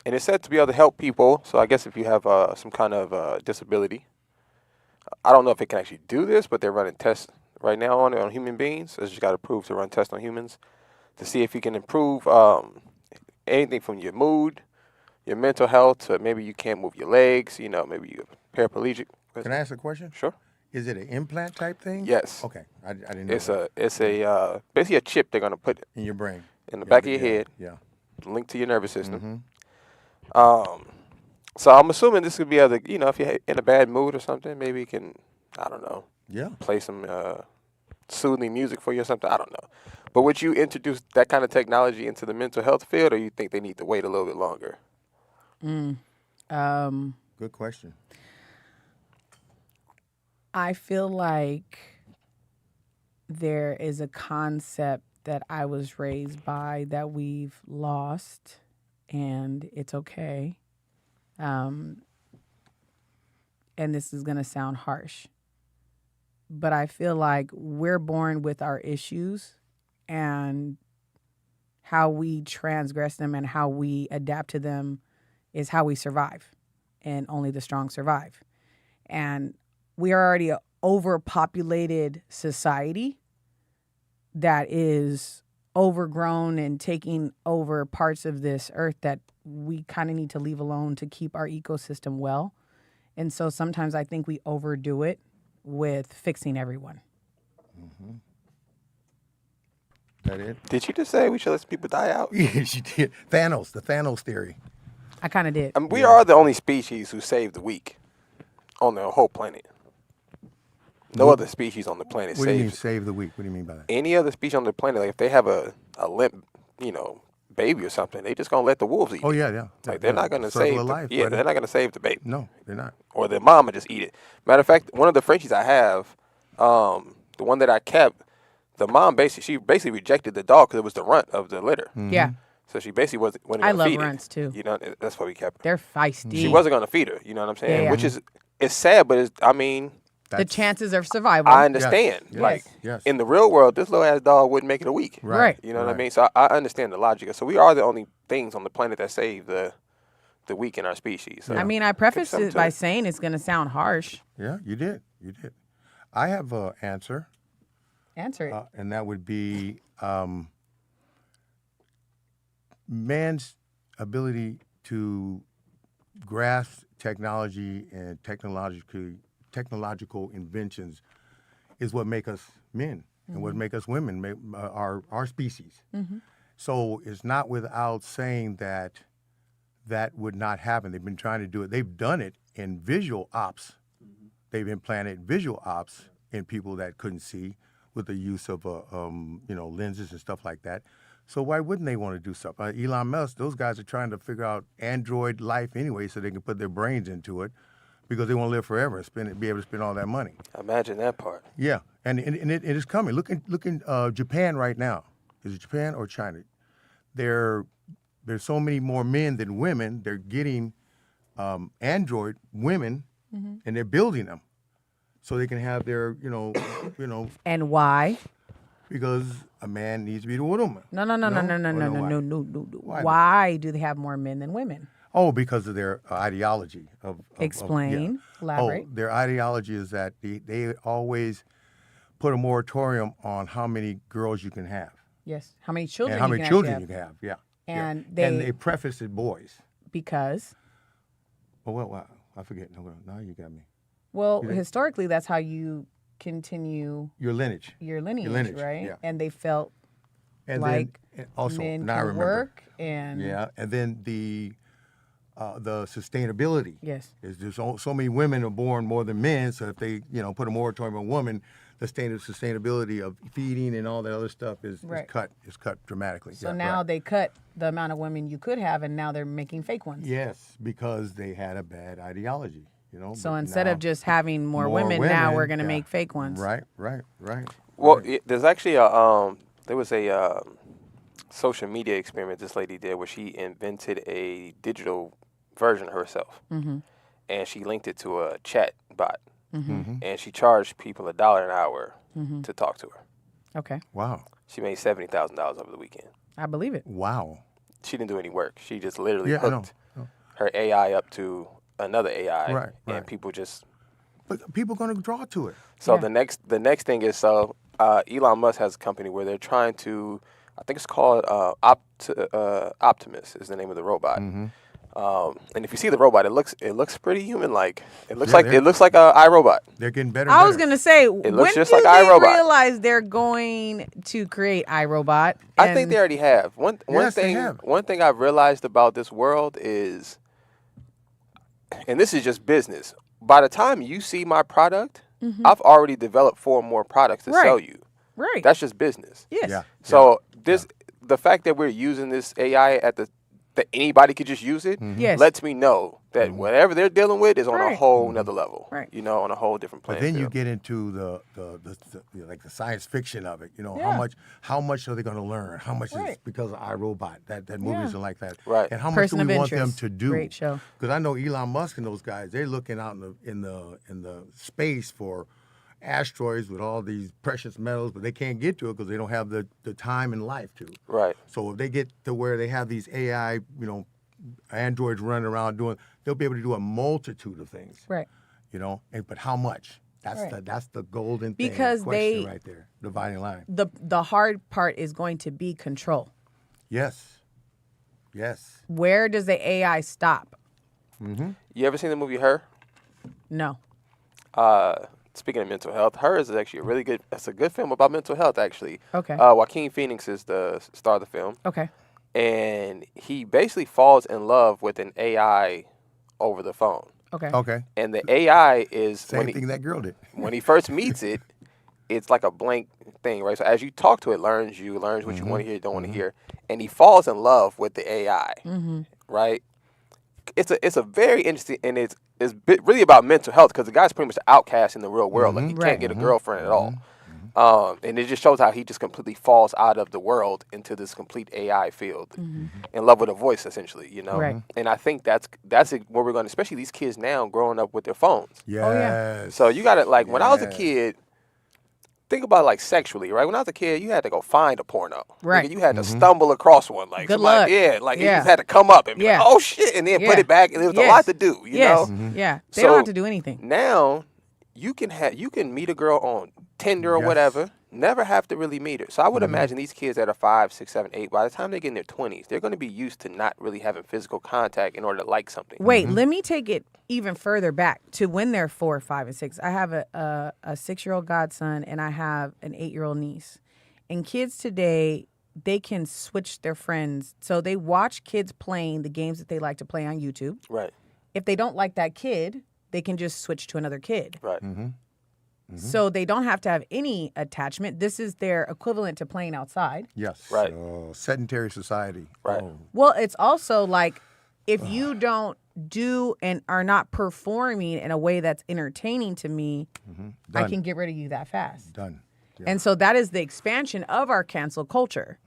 And it's said to be able to help people. So I guess if you have some kind of disability, I don't know if it can actually do this, but they're running tests right now on human beings. It's just got approved to run tests on humans to see if you can improve anything from your mood, your mental health, to maybe you can't move your legs, maybe you're paraplegic. Can I ask a question? Sure. Is it an implant type thing? Yes. Okay. I didn't know. It's basically a chip they're gonna put in your brain. In the back of your head. Yeah. Linked to your nervous system. So I'm assuming this could be able to, if you're in a bad mood or something, maybe you can, I don't know. Yeah. Play some soothing music for you or something. I don't know. But would you introduce that kind of technology into the mental health field, or you think they need to wait a little bit longer? Good question. I feel like there is a concept that I was raised by that we've lost, and it's okay. And this is going to sound harsh, but I feel like we're born with our issues, and how we transgress them and how we adapt to them is how we survive, and only the strong survive. And we are already an overpopulated society that is overgrown and taking over parts of this earth that we kind of need to leave alone to keep our ecosystem well. And so sometimes I think we overdo it with fixing everyone. That it? Did you just say we should let people die out? Yeah, she did. The Thanos theory. I kind of did. I mean, we are the only species who saved the weak on the whole planet. No other species on the planet What do you mean saves. save the weak? What do you mean by that? Any other species on the planet, like if they have a limp, baby or something, they just gonna let the wolves eat. Oh it. yeah. Like they're not gonna Circle save. of life, Yeah, buddy. they're not gonna save the baby. No, they're not. Or their mama just eat it. Matter of fact, one of the Frenchies I have, the one that I kept, the mom basically rejected the dog because it was the runt of the litter. Yeah. So she basically wasn't going I to love feed runts it. too. That's why we kept her. They're feisty. She wasn't going to feed her. You know what I'm saying? Yeah. Which is it's sad, but the chances of survival. I understand. Yes, Like yes. in the real world, this little ass dog wouldn't make it a week. Right. You know what I mean? So I understand the logic. So we are the only things on the planet that save the weak in our species. So I mean, I prefaced something it to by it. saying it's going to sound harsh. Yeah, you did. I have an answer, Answer it. and that would be man's ability to grasp technology and technological inventions is what make us men and what make us women, our species. So it's not without saying that that would not happen. They've been trying to do it. They've done it in visual ops. They've implanted visual ops in people that couldn't see with the use of lenses and stuff like that. So why wouldn't they want to do stuff? Elon Musk, those guys are trying to figure out Android life anyway, so they can put their brains into it, because they want to live forever and be able to spend all that money. Imagine that part. Yeah, and it is coming. Look in Japan right now. Is it Japan or China? There's so many more men than women. They're getting Android women, and they're building them so they can have their And why? because a man needs to be the woman. No. Why? Why do they have more men than women? Oh, because of their ideology of Explain. Elaborate. Oh, their ideology is that they always put a moratorium on how many girls you can have Yes. How many children? and how you many can children actually you have. can have. Yeah. And yeah. they they preface it boys. because Oh well, I forget. No, now you got me. well, You did. historically, that's how you continue Your lineage. your lineage, lineage, right? yeah. And they felt And like then also men now I can remember. work and Yeah, and then the sustainability. yes, Is there's so many women are born more than men, so if they put a moratorium on women, the sustainability of feeding and all that other stuff is Right. cut dramatically. so Yeah, now right. they cut the amount of women you could have, and now they're making fake ones. Yes, because they had a bad ideology. So but instead now of just having more women, now we're going to yeah. make fake ones. Right. Well, there's actually there was a social media experiment this lady did where she invented a digital version of herself, and she linked it to a chat bot, and she charged people $1 an hour to talk to her. Okay, Wow. She made $70,000 over the weekend. I believe it. Wow. She didn't do any work. She just literally Yeah, I know. hooked her AI up to another AI, Right, and right. people just. But people are going to draw to it. So Yeah. the next thing is Elon Musk has a company where they're trying to, I think it's called Optimus is the name of the robot. And if you see the robot, it looks pretty human like. It looks Yeah, like a iRobot. They're getting better. And I was better. going to say, looks when just do like they iRobot. realize they're going to create iRobot? I think they already have. One Yes, they thing have. one thing I've realized about this world is, and this is just business. By the time you see my product, I've already developed 4 more products to Right. sell you. Right. That's just business. yes. Yeah. So the fact that we're using this AI that anybody could just use it Yes. lets me know that whatever they're dealing with is on a Right. whole nother level. Right. On a whole different But plane. then you get into the like the science fiction of it. Yeah. How much are they going to learn? How much Right. is because of iRobot? That movies Yeah. are like that. Right. And how much Person do we of want them interest. to do? Great show. Because I know Elon Musk and those guys. They're looking out in the space for asteroids with all these precious metals, but they can't get to it because they don't have the time and life to. Right. So if they get to where they have these AI, androids running around they'll be able to do a multitude of things. Right. But how much? That's Right. that's the golden Because question they- right there, dividing line. The hard part is going to be control. Yes. Where does the AI stop? You ever seen the movie Her? No. Speaking of mental health, Her is actually it's a good film about mental health, actually. Okay. Joaquin Phoenix is the star of the film. Okay. And he basically falls in love with an AI over the phone. Okay. Okay. And the AI is, Same thing that girl did. when he first meets it, it's like a blank thing, right? So as you talk to it, learns what you want to hear, don't want to hear. And he falls in love with the AI, right? It's a very interesting, and it's really about mental health, because the guy's pretty much the outcast in the real world. Like, he Right. can't get a girlfriend at all. And it just shows how he just completely falls out of the world into this complete AI field, in love with a voice, essentially, Right. And I think that's where we're going, especially these kids now growing up with their phones. Yes. So you got to, like, when I was a Yes. kid, think about it, like, sexually, right? When I was a kid, you had to go find a porno. Right. Nigga, you had to stumble across one. Like, Good somebody, luck. yeah, like, you Yeah. just had to come up and be Yeah. like, oh, shit, and then put Yeah. it back, and there was a Yes. lot to do, you Yes. know? Yeah. They So don't have to do anything. Now, you can meet a girl on Tinder or Yes. whatever, never have to really meet her. So I would imagine these kids that are 5, 6, 7, 8, by the time they get in their 20s, they're going to be used to not really having physical contact in order to like something. Wait, let me take it even further back to when they're 4, 5, and 6. I have a 6-year-old godson and I have an 8-year-old niece. And kids today, they can switch their friends. So they watch kids playing the games that they like to play on YouTube. Right. If they don't like that kid, they can just switch to another kid. Right. So they don't have to have any attachment. This is their equivalent to playing outside. Yes. Right. Sedentary society. Right. Oh. Well, it's also like if you don't do and are not performing in a way that's entertaining to me, I Done. can get rid of you that fast. Done. Yeah. And so that is the expansion of our cancel culture.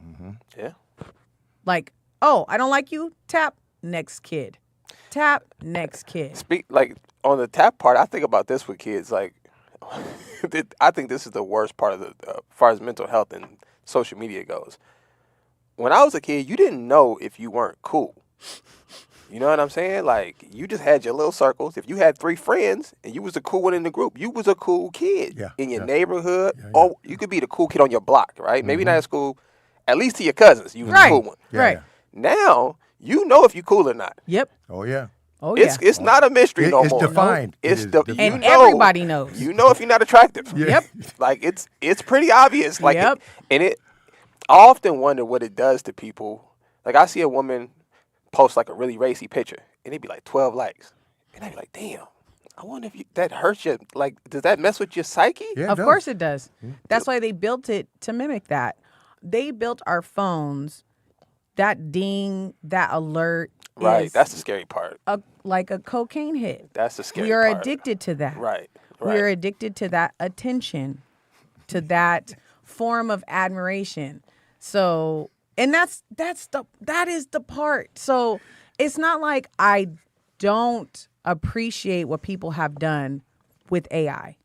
Yeah. Like, oh, I don't like you? Tap, next kid. Tap, next kid. Speak like on the tap part. I think about this with kids. Like, I think this is the worst part of the, as far as mental health and social media goes. When I was a kid, you didn't know if you weren't cool. You know what I'm saying? Like, you just had your little circles. If you had 3 friends and you was the cool one in the group, you was a cool kid Yeah, in your yeah. neighborhood. Yeah. Or you could be the cool kid on your block, right? Maybe not at school. At least to your cousins, you was Right. the cool one. Yeah, Right. yeah. Now, you know if you cool or not. Yep. Oh, yeah. Oh, yeah. It's not a mystery no It's more. defined. It It's is the defined. you And know, everybody knows. You know if you're not attractive. Yeah. Yep. Like it's pretty obvious. Like Yep. I often wonder what it does to people. Like I see a woman post like a really racy picture and it'd be like 12 likes. And I'd be like, damn, I wonder if that hurts you. Like, does that mess with your psyche? Yeah, Of does. course it does. That's why they built it to mimic that. They built our phones, that ding, that alert. Right. Is That's the scary part. like a cocaine hit. That's the scary We are part. addicted to that. Right. We are addicted to that attention, to that form of admiration. So, and that is the part. So it's not like I don't appreciate what people have done with AI.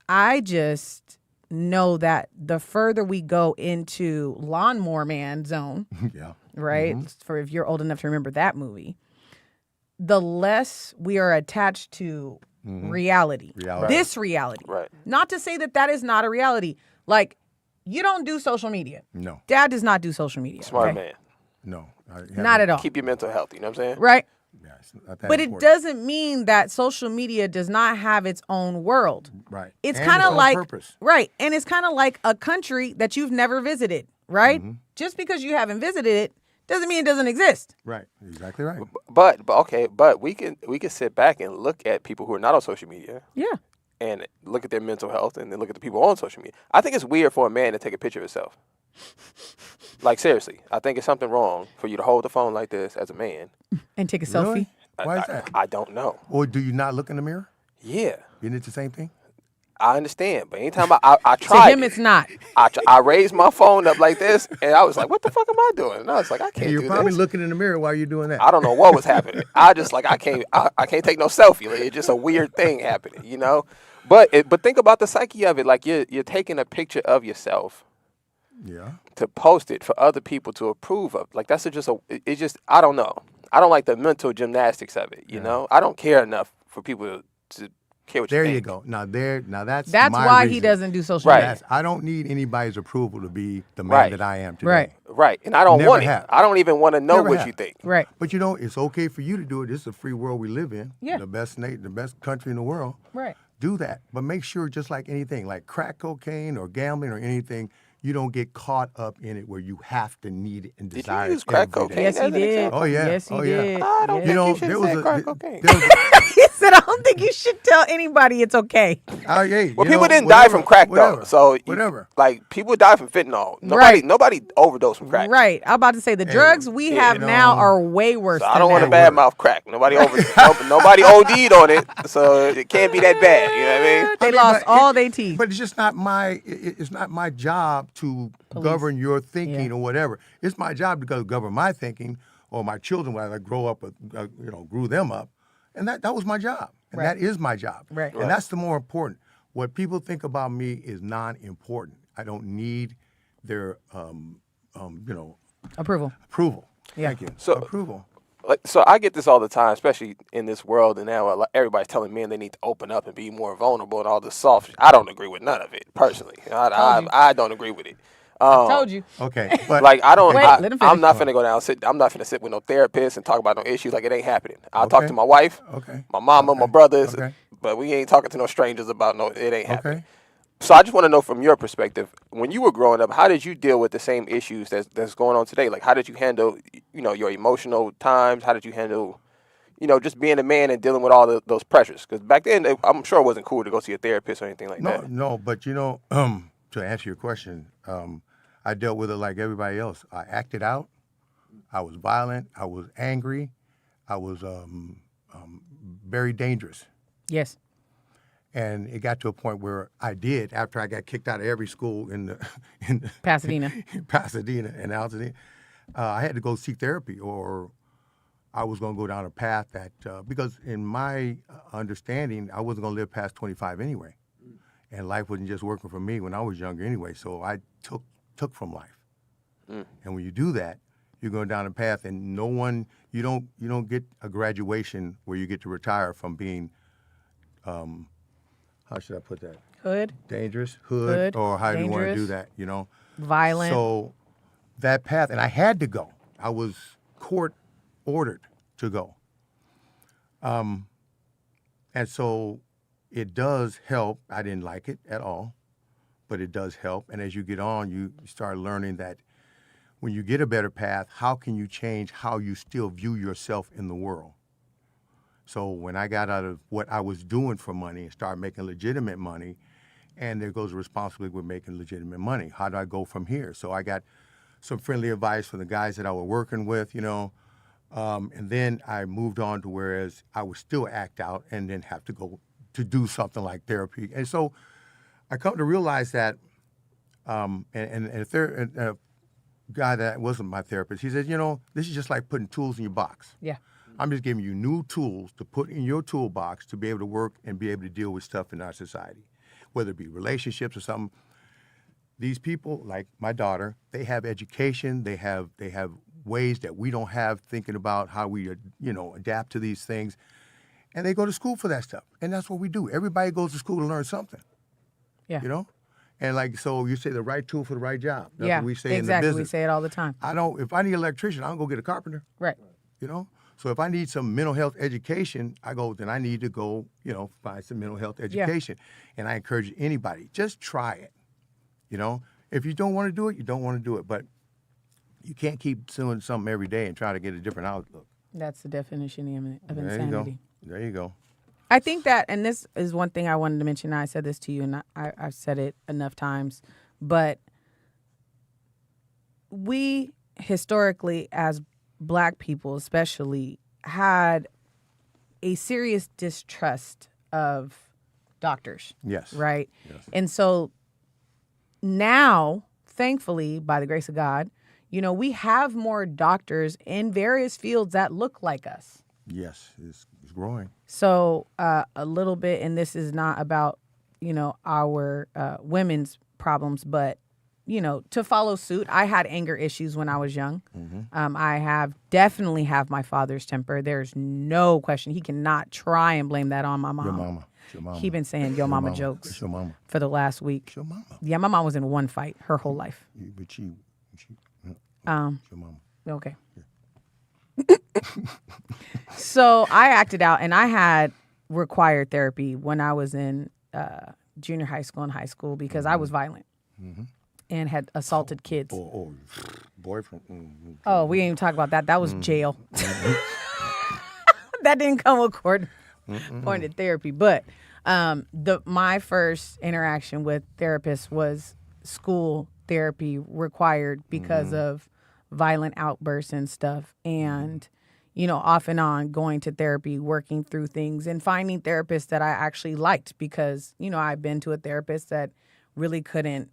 I just know that the further we go into Lawnmower Man zone, Yeah. right? For if you're old enough to remember that movie, the less we are attached to reality. Reality. This reality. Right. Not to say that is not a reality. Like, you don't do social media. No. Dad does not do social media. Smart okay? man. No. Not at all. Keep your mental health. You know what I'm saying? Right? Yeah, it's not that But it important. doesn't mean that social media does not have its own world. Right. It's And kind its of own like purpose. right, and it's kind of like a country that you've never visited, right? Just because you haven't visited it doesn't mean it doesn't exist. Right. Exactly right. But okay, but we can sit back and look at people who are not on social media Yeah. and look at their mental health and then look at the people on social media. I think it's weird for a man to take a picture of himself. Like seriously, I think it's something wrong for you to hold the phone like this as a man. And take a selfie. Really? Why is that? I don't know. Or do you not look in the mirror? Yeah, Isn't it the same thing? I understand, but anytime I To tried, him, it's not. I raised my phone up like this, and I was like, "What the fuck am I doing?" And I was like, "I can't And you're do probably this." looking in the mirror while you're doing that. I don't know what was happening. I just like I can't take no selfie. Like, it's just a weird thing happening, you know. But think about the psyche of it. Like you're taking a picture of yourself Yeah. to post it for other people to approve of. Like it's just I don't know. I don't like the mental gymnastics of it. You know, I don't care enough for people to care what There you you think. go. Now that's That's my why he reason. doesn't do social Right. media. I don't need anybody's approval to be the man Right. that I am today. Right. Right, and I don't Never want have. it. I don't even want to know Never what have. you think. Right. But you know, it's okay for you to do it. This is a free world we live in. Yeah. The best country in the world. Right. Do that. But make sure, just like anything, like crack cocaine or gambling or anything, you don't get caught up in it where you have to need it and Did desire you use it crack every day. cocaine? Yes, he as an did. example? Oh, yeah. Yes, he Oh, yeah. did. I don't Yes. think you know, should there say was crack a cocaine. there was He said, I don't think you should tell anybody it's okay. hey, Well, you people know, didn't die whatever, from crack though. whatever, So whatever. like people die from fentanyl. Right. Nobody overdosed from crack. Right. I'm about to say the drugs we yeah, have you know, now are way worse So than I don't want to that. badmouth crack. Nobody nobody OD'd on it, so it can't be that bad. You know what I mean? They I mean, lost but all their teeth. But it's just not it's not my job to govern your thinking Yeah. or whatever. It's my job to govern my thinking, or my children when I grow up, grew them up, and that was my job, and Right. that is my job, Right. and that's the more important. What people think about me is non-important. I don't need their Approval. approval. Yeah. Thank you. So- Approval. Like, so I get this all the time, especially in this world, and now everybody's telling men they need to open up and be more vulnerable and all this soft shit. I don't agree with none of it, personally. I don't agree with it. Told you. Okay, but Like, I don't. Wait, I, let him I'm finish. not finna go down. I'm not finna sit with no therapist and talk about no issues. Like, it ain't happening. I'll talk to my wife, my mama, my brothers, but we ain't talking to no strangers about no. It ain't happening. So I just want to know from your perspective, when you were growing up, how did you deal with the same issues that's going on today? Like, how did you handle, your emotional times? How did you handle, just being a man and dealing with all those pressures? Because back then, I'm sure it wasn't cool to go see a therapist or anything like that. No, but to answer your question, I dealt with it like everybody else. I acted out. I was violent. I was angry. I was very dangerous. Yes. And it got to a point where after I got kicked out of every school in Pasadena. Pasadena and Altadena, I had to go seek therapy, or I was going to go down a path that, because in my understanding, I wasn't going to live past 25 anyway. And life wasn't just working for me when I was younger anyway, so I took from life. And when you do that, you're going down a path, and you don't get a graduation where you get to retire from being, how should I put that? Hood. Dangerous, hood, or how do you want to do that, Violent. So that path, and I had to go. I was court ordered to go. And so it does help. I didn't like it at all, but it does help. And as you get on, you start learning that when you get a better path, how can you change how you still view yourself in the world? So when I got out of what I was doing for money and started making legitimate money, and there goes the responsibility with making legitimate money. How do I go from here? So I got some friendly advice from the guys that I was working with, and then I moved on to whereas I would still act out and then have to go to do something like therapy. And so I come to realize that, and if there a guy that wasn't my therapist, he said, this is just like putting tools in your box. Yeah. I'm just giving you new tools to put in your toolbox to be able to work and be able to deal with stuff in our society, whether it be relationships or something. These people, like my daughter, they have education. They have ways that we don't have, thinking about how we, adapt to these things. And they go to school for that stuff. And that's what we do. Everybody goes to school to learn something. Yeah. And so you say the right tool for the right job. That's yeah. what we say exactly. in the business. We say it all the time. If I need an electrician, I don't go get a carpenter. Right. So if I need some mental health education, then I need to go, find some mental health education. Yeah. And I encourage anybody, just try it. If you don't want to do it, you don't want to do it. But you can't keep doing something every day and try to get a different outlook. That's the definition of insanity. There you go. I think that, and this is one thing I wanted to mention. I said this to you, and I've said it enough times, but we historically, as Black people especially, had a serious distrust of doctors. Yes. Right? Yes. And so now, thankfully, by the grace of God, we have more doctors in various fields that look like us. Yes, it's growing. So a little bit, and this is not about, our women's problems, but, to follow suit. I had anger issues when I was young. Mm-hmm. I definitely have my father's temper. There's no question. He cannot try and blame that on my mom. Your mama. It's your mama. He been saying "yo mama" jokes it's your mama. For the last week. It's your mama. Yeah, my mom was in one fight her whole life. But she it's your mama. Okay. Yeah. So I acted out, and I had required therapy when I was in junior high school and high school because I was violent and had assaulted kids. Boyfriend. Oh, we ain't even talk about that. That was jail. That didn't come with court-appointed therapy. But my first interaction with therapists was school therapy required because of violent outbursts and stuff. And, off and on going to therapy, working through things and finding therapists that I actually liked because, I've been to a therapist that really couldn't.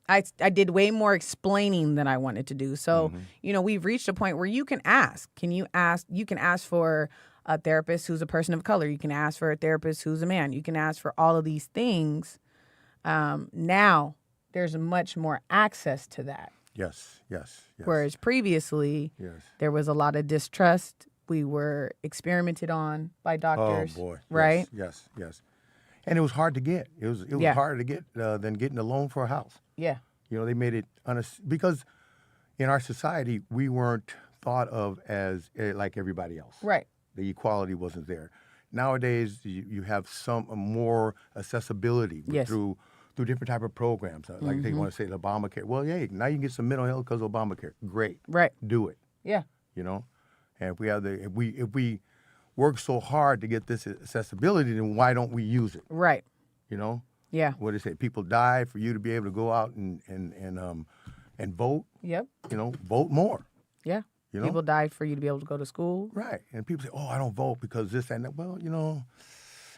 I did way more explaining than I wanted to do. So, we've reached a point where you can ask. You can ask for a therapist who's a person of color. You can ask for a therapist who's a man. You can ask for all of these things. Now there's much more access to that. Yes. Whereas previously, there was a lot of distrust We were experimented on by doctors. Oh boy. Right? Yes. And it was hard to get. It was Yeah. harder to get than getting a loan for a house. Yeah. You know, they made it because in our society we weren't thought of as like everybody else. Right. The equality wasn't there. Nowadays, you have some more accessibility Yes. through different type of programs. Like they want to say the Obamacare. Well, yeah, now you can get some mental health because of Obamacare. Great. Right. Do it. Yeah. You know, and if we work so hard to get this accessibility, then why don't we use it? Right. You know. Yeah. What do they say? People die for you to be able to go out and vote. Yep. You know, vote more. Yeah. You know? People died for you to be able to go to school. Right. And people say, "Oh, I don't vote because this and that." Well, you know,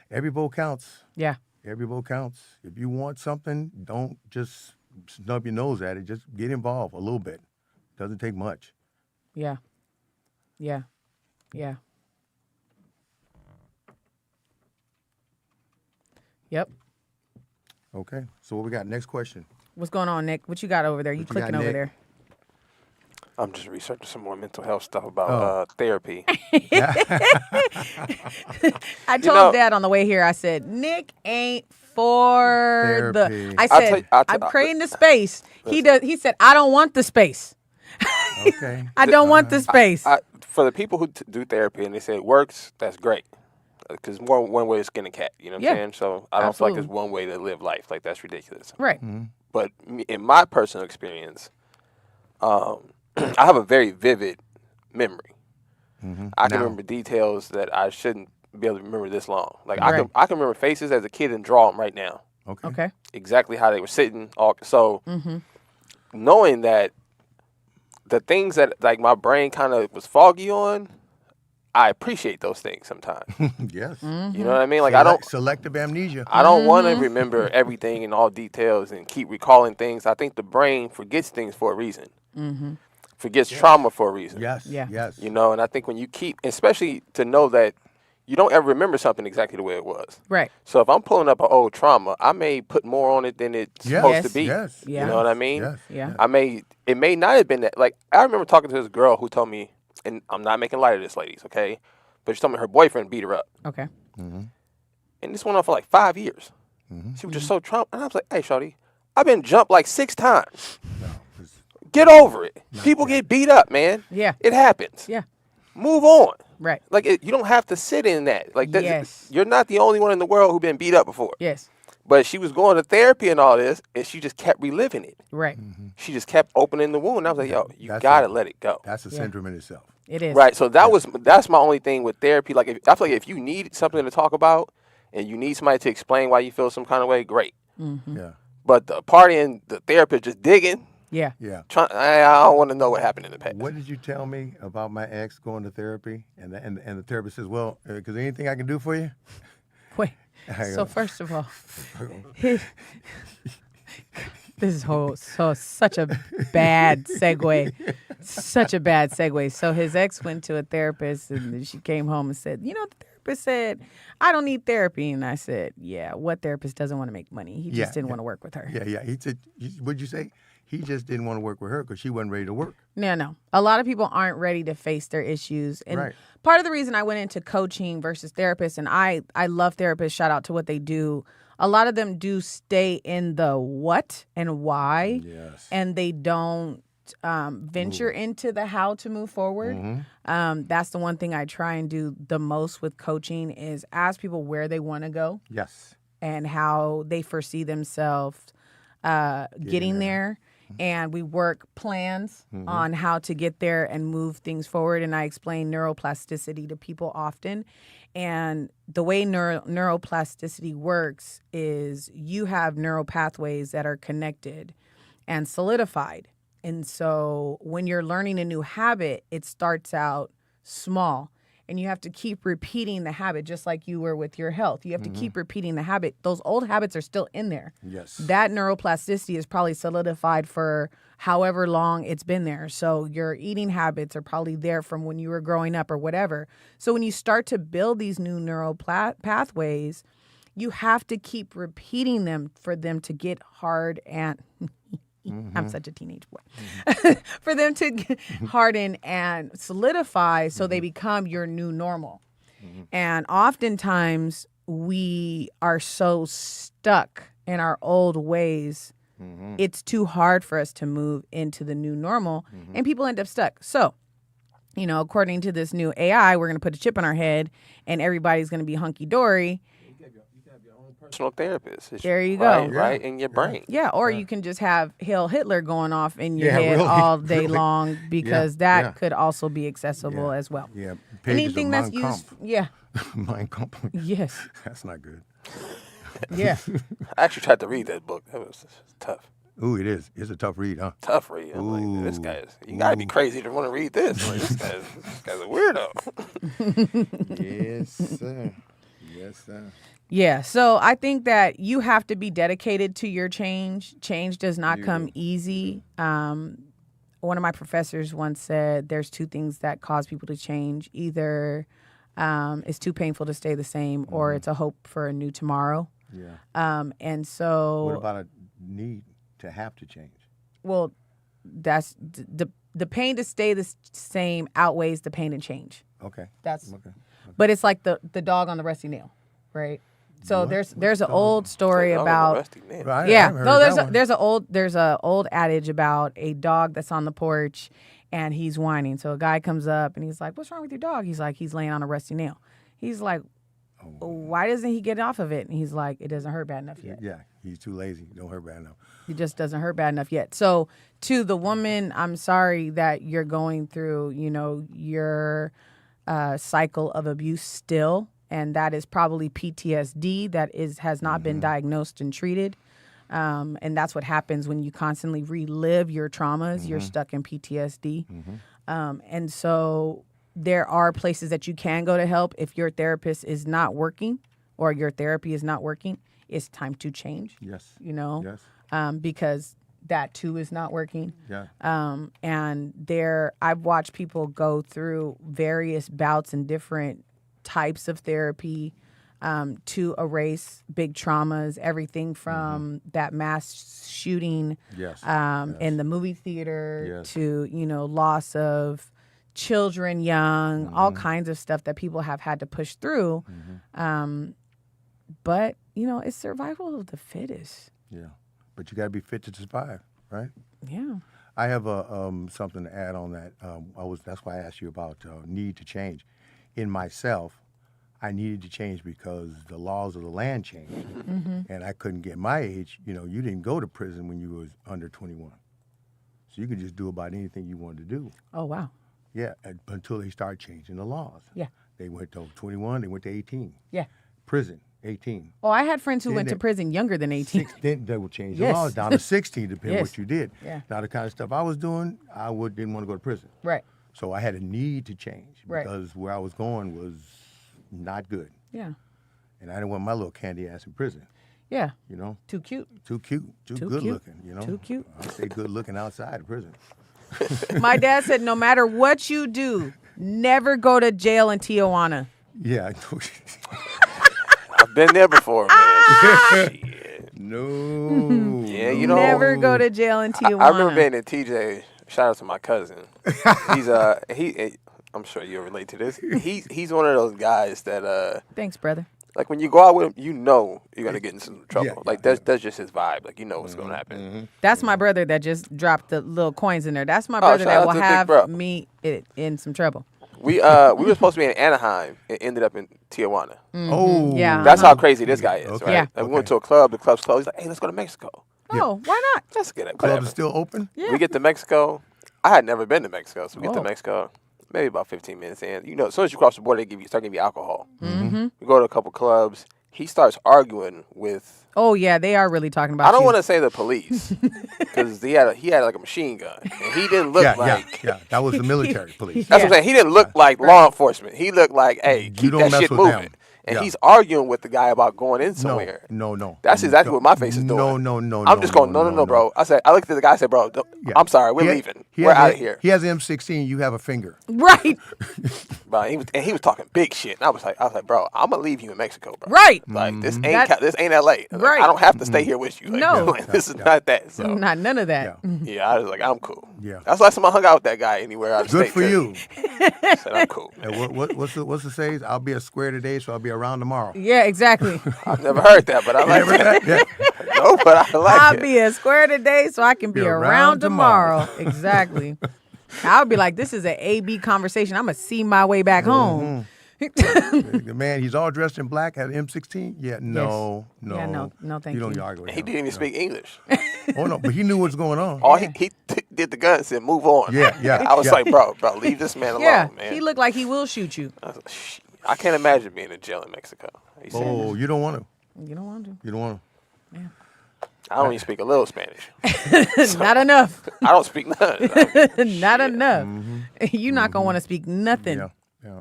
every vote counts. Yeah. Every vote counts. If you want something, don't just snub your nose at it. Just get involved a little bit. Doesn't take much. Yeah. Yeah. Yeah. Yep. Okay. So what we got? Next question. What's going on, Nick? What you got over there? You What you clicking got, over Nick? there? I'm just researching some more mental health stuff about therapy. I told know- Dad on the way here, I said, Nick ain't for Therapy. I I'll said, tell you- I'll I'm tell- creating the space. He said, I don't want the space. Okay. I don't want the space. For the people who do therapy and they say it works, that's great. Because one way to skin a cat, you know what Yeah. I'm saying? So I don't feel like Absolutely. there's one way to live life. Like, that's ridiculous. Right. But in my personal experience, I have a very vivid memory. I can Now. remember details that I shouldn't be able to remember this long. Like Right. I can remember faces as a kid and draw them right now. Okay. Okay. Exactly how they were sitting. So knowing that the things that like my brain kind of was foggy on, I appreciate those things sometimes. Yes. You know what I mean? Like I don't selective amnesia. I don't want to remember everything in all details and keep recalling things. I think the brain forgets things for a reason. Forgets trauma for a reason. Yes. Yeah. Yes. You know, and I think when you keep, especially to know that you don't ever remember something exactly the way it was. Right. So if I'm pulling up an old trauma, I may put more on it than it's Yes. supposed to be. Yes. Yeah. You know what I mean? Yes. Yeah. It may not have been that. Like, I remember talking to this girl who told me, and I'm not making light of this, ladies, okay? But she told me her boyfriend beat her up. Okay. And this went on for like 5 years. She was just so traumatized. And I was like, hey, shawty, I've been jumped like 6 times. No. It's- Get over it. People get beat up, man. Yeah. It happens. Yeah. Move on. Right. Like, you don't have to sit in that. Like, Yes. You're not the only one in the world who's been beat up before. Yes. But she was going to therapy and all this, and she just kept reliving it. Right. She just kept opening the wound. I was like, yo, you That's got to it. let it go. That's a syndrome in itself. It is. Right. So that's my only thing with therapy. Like, I feel like if you need something to talk about and you need somebody to explain why you feel some kind of way, great. Yeah. But the party and the therapist just digging, Yeah. Yeah. I don't want to know what happened in the past. What did you tell me about my ex going to therapy? And the therapist says, well, because anything I can do for you? Wait. Hang So on. first of all, this is such a bad segue. Such a bad segue. So his ex went to a therapist and she came home and said, the therapist said, I don't need therapy. And I said, yeah, what therapist doesn't want to make money? He just didn't want to work with her. Yeah. He said, what'd you say? He just didn't want to work with her because she wasn't ready to work. No. A lot of people aren't ready to face their issues. And Right. part of the reason I went into coaching versus therapists, and I love therapists, shout out to what they do. A lot of them do stay in the what and why. Yes. And they don't venture into the how to move forward. That's the one thing I try and do the most with coaching is ask people where they want to go Yes. and how they foresee themselves getting there. And we work plans on how to get there and move things forward. And I explain neuroplasticity to people often. And the way neuroplasticity works is you have neural pathways that are connected and solidified. And so when you're learning a new habit, it starts out small. And you have to keep repeating the habit, just like you were with your health. You have to keep repeating the habit. Those old habits are still in there. Yes. That neuroplasticity is probably solidified for however long it's been there. So your eating habits are probably there from when you were growing up or whatever. So when you start to build these new neural pathways, you have to keep repeating them for them to get hard and I'm such a teenage boy. For them to harden and solidify so they become your new normal. And oftentimes we are so stuck in our old ways. It's too hard for us to move into the new normal, and people end up stuck. So, according to this new AI, we're going to put a chip in our head and everybody's going to be hunky-dory. You have your own personal therapist. There you go. Right in your brain. Yeah, or you can just have Hail Hitler going off in your head really, all day really. long, because that could also be accessible as well. Yeah, pages Anything of that's Mein used, Kampf. Mein Kampf. yes, That's not good. yeah. I actually tried to read that book. That was tough. Ooh, it is. It's a tough read, huh? Tough read. I'm like, this guy is, you gotta be crazy to want to read this. Like, this guy's a weirdo. Yes, sir. Yes, sir. Yeah, so I think that you have to be dedicated to your change. Change does not come easy. One of my professors once said there's two things that cause people to change. Either it's too painful to stay the same, or it's a hope for a new tomorrow. Yeah. And so... What about a need to have to change? Well, that's the pain to stay the same outweighs the pain to change. Okay. That's... Okay. But it's like the dog on the rusty nail, right? So there's an old story about there's a old adage about a dog that's on the porch and he's whining. So a guy comes up and he's like, "What's wrong with your dog?" He's like, "He's laying on a rusty nail." He's like, "Why doesn't he get off of it?" And he's like, "It doesn't hurt bad enough yet." Yeah, he's too lazy. Don't hurt bad enough. It just doesn't hurt bad enough yet. So to the woman, I'm sorry that you're going through, your cycle of abuse still. And that is probably PTSD that has not been diagnosed and treated. And that's what happens when you constantly relive your traumas. You're stuck in PTSD. And so there are places that you can go to help. If your therapist is not working or your therapy is not working, it's time to change. Yes. Yes. Yes. Because that too is not working. Yeah. And I've watched people go through various bouts and different types of therapy to erase big traumas, everything from that mass shooting in the movie theater to, loss of children young, all kinds of stuff that people have had to push through. But, it's survival of the fittest. Yeah. But you got to be fit to survive, right? Yeah. I have something to add on that. That's why I asked you about need to change. In myself, I needed to change because the laws of the land changed, and I couldn't get my age. You didn't go to prison when you was under 21, so you could just do about anything you wanted to do. Oh, wow. Yeah, until they start changing the laws. Yeah. They went to 21, they went to 18. Yeah. Prison, 18. Oh, I had friends who went to prison younger than 18. Then they will change the laws down to 16, depending what you did. Yeah. Now, the kind of stuff I was doing, didn't want to go to prison. Right. So I had a need to change because where I was going was not good. Yeah. And I didn't want my little candy ass in prison. Yeah. Too cute. Too good looking, Too cute. I stay good looking outside of prison. My dad said no matter what you do, never go to jail in Tijuana. Yeah. I've been there before, man. Shit. No. Yeah, Never go to jail in Tijuana. I remember being in TJ. Shout out to my cousin. He's I'm sure you'll relate to this. He's one of those guys that Thanks, brother. like when you go out with him, you're gonna get in some trouble. That's just his vibe. Like what's gonna happen. That's my brother that just dropped the little coins in there. That's my brother shout that out will to Big have Bro. me in some trouble. We were supposed to be in Anaheim and ended up in Tijuana. Oh. Yeah. That's how crazy this guy is, Okay. right? Yeah. And we went to a club. The club's closed. He's like, "Hey, let's go to Mexico." Oh, why not? Let's get it. Club Whatever. is still open? Yeah. We get to Mexico. I had never been to Mexico, so we get Whoa. to Mexico. Maybe about 15 minutes in. As soon as you cross the border, they start giving you alcohol. We go to a couple clubs. He starts arguing with. Oh yeah, they are really talking about. I don't you. want to say the police because he had like a machine gun, and he didn't look like. Yeah. That was the military police. That's what I'm saying. He didn't look like law enforcement. He looked like, hey, keep don't that mess shit with moving. them. and he's arguing with the guy about going in No, somewhere. no. That's exactly what my face is doing. No. I'm just going, no, bro. I looked at the guy. I said, bro, Yeah. I'm sorry, we're leaving. We're out of here. He has an M16. You have a finger. Right. Bro, he was talking big shit. And I was like, bro, I'm gonna leave you in Mexico, bro. Right. Like this That- ain't LA. Like, Right. I don't have to stay here with you. Like, No. like, this is not that. So Not none of that. yeah, I was like, I'm cool. Yeah. That's the last time I hung out with that guy anywhere out of Good state. for you. I said, I'm cool. Man. And what's the saying? I'll be a square today, so I'll be around tomorrow. Yeah, exactly. I've never heard that, but I like that. Yeah. No, but I like I'll it. be a square today so I can be around tomorrow. tomorrow. Exactly. I'll be like, this is an A-B conversation. I'm going to see my way back home. The man, he's all dressed in black, had an M16. Yeah, no. Yeah, no, thank You don't you. argue with He him. didn't even speak English. Oh no, but he knew what's going on. All he did the gun and said, move on. Yeah. I was like, bro, leave this man alone, Yeah, man. he looked like he will shoot you. I was like, "Shh, I can't imagine being in jail in Mexico. He said, Oh, you don't want to. You don't want You don't want I don't even speak a little Spanish. to. Not enough. I don't speak none. Not enough. You're not going to want to speak to. nothing. Yeah.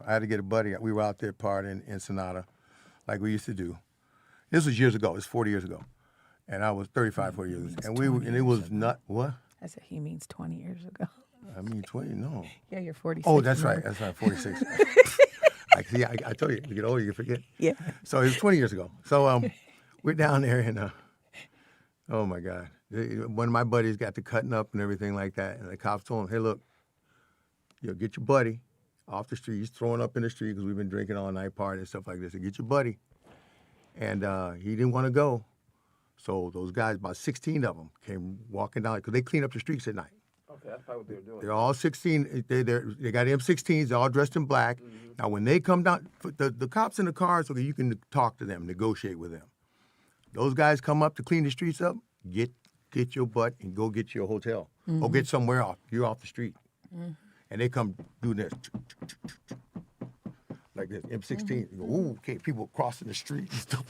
I had to get a buddy. We were out there partying in Sonata, like we used to do. This was years ago. It's 40 years ago, and I was 35, 40 years. And it was not what? I said he means 20 years ago. I mean 20. No. Yeah, you're 46. Oh, that's right. 46. I told you, you get older, you forget. Yeah. So it was 20 years ago. So we're down there and oh my God, one of my buddies got to cutting up and everything like that, and the cops told him, "Hey, look, get your buddy off the street. He's throwing up in the street because we've been drinking all night, partying and stuff like this. So get your buddy." And he didn't want to go, so those guys, about 16 of them, came walking down because they clean up the streets at night. Okay, that's probably what they were doing. They're all 16. They got M16s. They're all dressed in black. Now, when they come down, the cops in the cars, okay, you can talk to them, negotiate with them. Those guys come up to clean the streets up. Get your butt and go get your hotel. Or get somewhere off. You're off the street. And they come do this. Like this, M16. You go, ooh, okay, people crossing the street and stuff.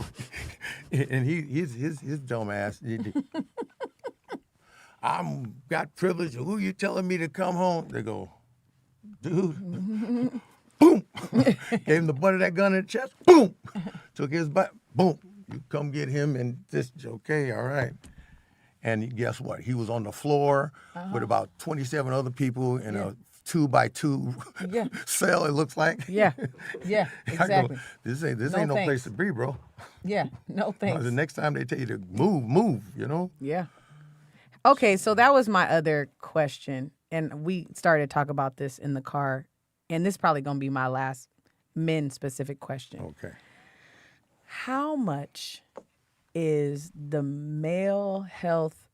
And his dumb ass. I'm got privilege. Who you telling me to come home? They go, dude. Boom. Gave him the butt of that gun in the chest. Boom. Took his butt. Boom. You come get him and this. Okay, all right. And guess what? He was on the floor with about 27 other people in a 2x2 cell. It looks like. Yeah. I Exactly. go, this ain't No no thanks. place to be, bro. Yeah. No thanks. The next time they tell you to move. You know. Yeah. Okay, so that was my other question. And we started to talk about this in the car. And this is probably going to be my last men-specific question. Okay. How much is the male health